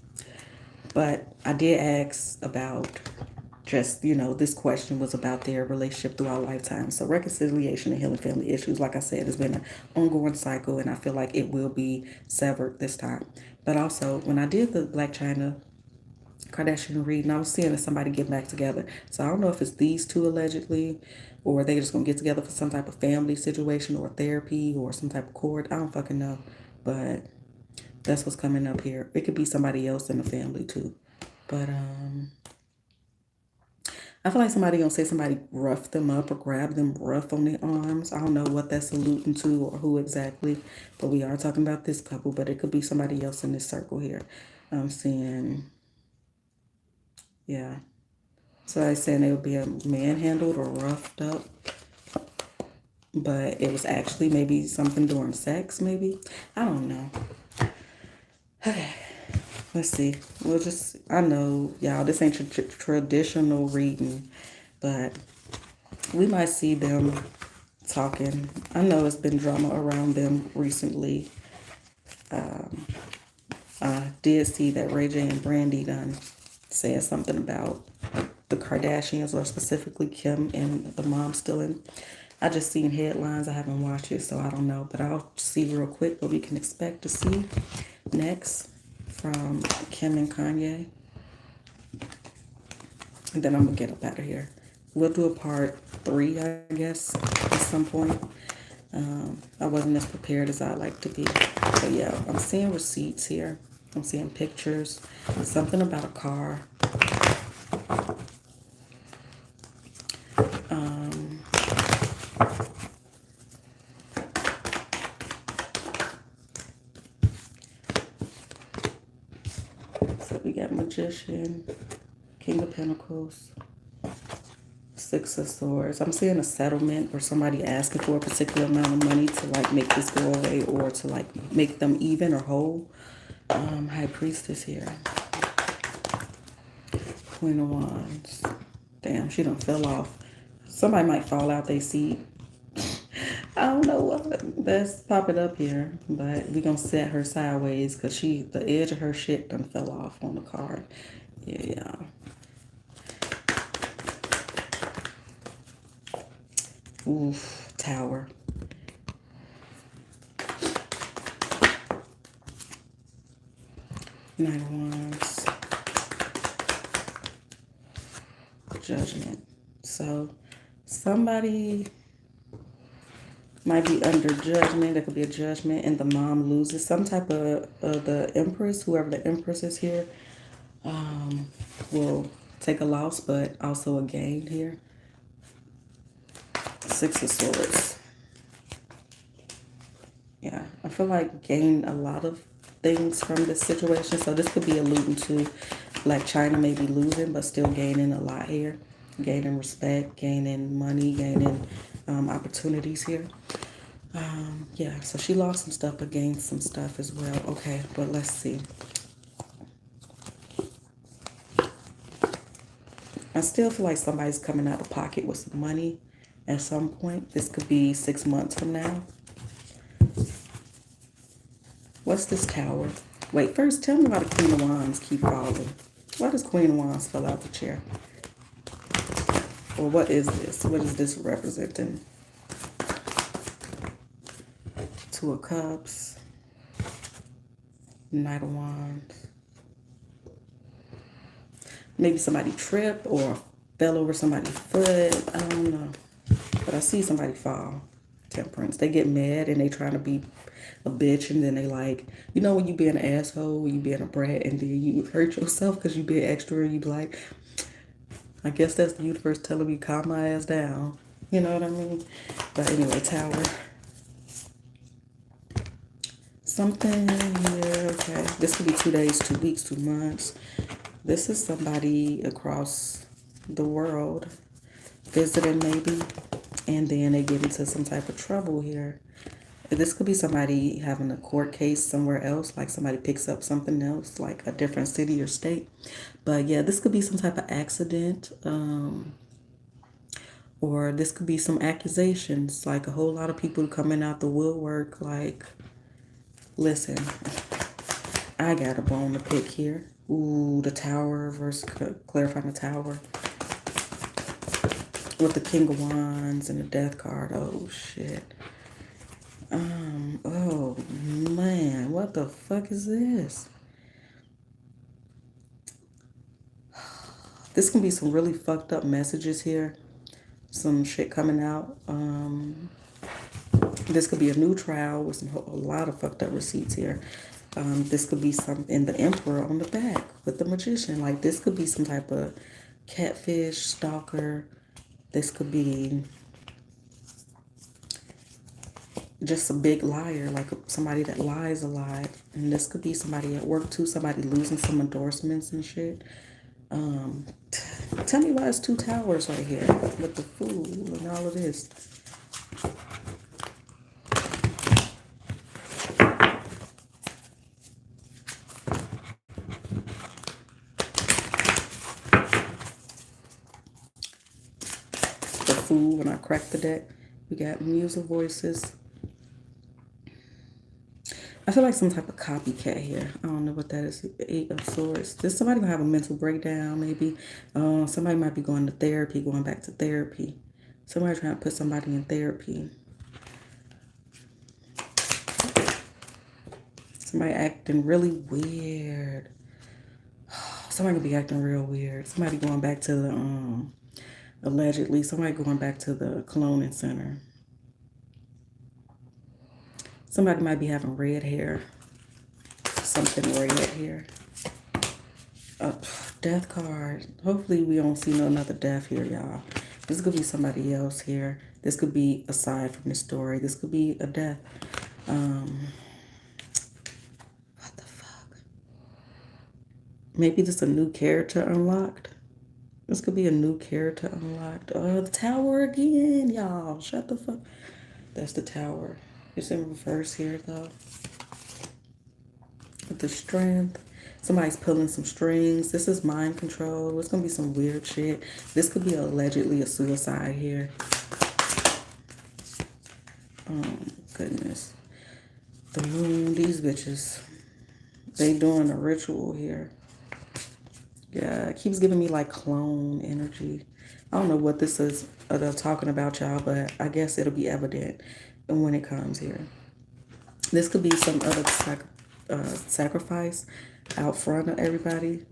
S1: But I did ask about just, this question was about their relationship throughout lifetime. So reconciliation and healing family issues, like I said, has been an ongoing cycle, and I feel like it will be severed this time. But also, when I did the Black China Kardashian reading, I was seeing that somebody get back together. So I don't know if it's these two allegedly, or they just going to get together for some type of family situation or therapy or some type of court. I don't fucking know. But that's what's coming up here. It could be somebody else in the family too. But I feel like somebody gonna say somebody roughed them up or grabbed them rough on their arms. I don't know what that's alluding to or who exactly, but we are talking about this couple, but it could be somebody else in this circle here. I'm seeing, yeah. So I saying they would be manhandled or roughed up, but it was actually maybe something during sex, maybe. I don't know. Okay, let's see. I know, y'all, this ain't traditional reading, but we might see them talking. I know it's been drama around them recently. I did see that Ray J and Brandy done said something about the Kardashians, or specifically Kim and the mom stealing. I just seen headlines. I haven't watched it, so I don't know. But I'll see real quick what we can expect to see next from Kim and Kanye. And then I'm going to get up out of here. We'll do a part 3, I guess, at some point. I wasn't as prepared as I'd like to be. But yeah, I'm seeing receipts here. I'm seeing pictures. Something about a car. So we got Magician, King of Pentacles, Six of Swords. I'm seeing a settlement or somebody asking for a particular amount of money to like make this go away or to like make them even or whole. High Priestess here. Queen of Wands. Damn, she done fell off. Somebody might fall out they seat. I don't know what that's popping up here, but we gonna set her sideways because the edge of her shit done fell off on the card. Yeah. Oof, Tower. Knight of Wands. Judgment. So somebody might be under judgment. There could be a judgment and the mom loses. Some type of the Empress, whoever the Empress is here, will take a loss, but also a gain here. Six of Swords. Yeah, I feel like gain a lot of things from this situation. So this could be alluding to like China may be losing, but still gaining a lot here. Gaining respect, gaining money, gaining opportunities here. Yeah, so she lost some stuff, but gained some stuff as well. Okay, but let's see. I still feel like somebody's coming out of pocket with some money at some point. This could be 6 months from now. What's this Tower? Wait, first tell me why the Queen of Wands keep falling. Why does Queen of Wands fall out the chair? Or what is this? What is this representing? Two of Cups. Knight of Wands. Maybe somebody tripped or fell over somebody's foot. I don't know. But I see somebody fall. Temperance. They get mad and they trying to be a bitch, and then they like, you know, when you be an asshole, when you being a brat, and then you hurt yourself because you be extra, and you be like, I guess that's the universe telling me calm my ass down. You know what I mean? But anyway, Tower. Something here. Okay. This could be 2 days, 2 weeks, 2 months. This is somebody across the world visiting maybe, and then they get into some type of trouble here. This could be somebody having a court case somewhere else, like somebody picks up something else, like a different city or state. But yeah, this could be some type of accident, or this could be some accusations, like a whole lot of people coming out the woodwork, like, listen, I got a bone to pick here. Ooh, the Tower versus clarifying the Tower. With the King of Wands and the Death card. Oh, shit. Oh, man. What the fuck is this? This can be some really fucked up messages here. Some shit coming out. This could be a new trial with a lot of fucked up receipts here. This could be something, the Emperor on the back with the Magician. Like, this could be some type of catfish, stalker. This could be just a big liar, like somebody that lies a lot. And this could be somebody at work too, somebody losing some endorsements and shit. Tell me why it's two towers right here with the fool and all of this. The fool when I crack the deck. We got music voices. I feel like some type of copycat here. I don't know what that is. Eight of Swords. This somebody gonna have a mental breakdown, maybe. Somebody might be going to therapy, going back to therapy. Somebody trying to put somebody in therapy. Somebody acting really weird. Somebody could be acting real weird. Somebody going back to the allegedly somebody going back to the cloning center. Somebody might be having red hair. Something red here. Death card. Hopefully we don't see no another death here, y'all. This could be somebody else here. This could be aside from the story. This could be a death. What the fuck? Maybe this is a new character unlocked. This could be a new character unlocked. The tower again, y'all. Shut the fuck. That's the tower. It's in reverse here, though. With the strength. Somebody's pulling some strings. This is mind control. It's going to be some weird shit. This could be allegedly a suicide here. Oh, goodness. The moon, these bitches. They doing a ritual here. Yeah, it keeps giving me like clone energy. I don't know what this is they're talking about, y'all, but I guess it'll be evident when it comes here. This could be some other sacrifice out front of everybody.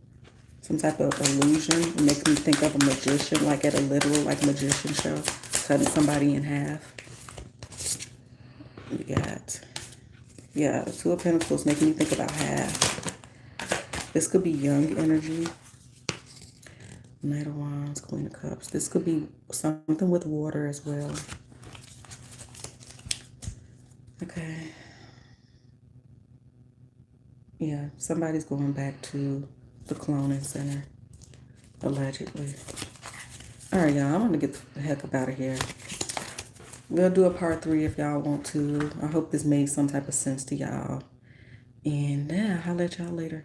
S1: Some type of illusion. It makes me think of a magician, like at a literal like magician show, cutting somebody in half. We got, yeah, Two of Pentacles making me think about half. This could be young energy. Knight of Wands, Queen of Cups. This could be something with water as well. Okay. Yeah, somebody's going back to the cloning center, allegedly. All right, y'all, I'm going to get the heck up out of here. We'll do a part 3 if y'all want to. I hope this made some type of sense to y'all. And yeah, I'll let y'all later.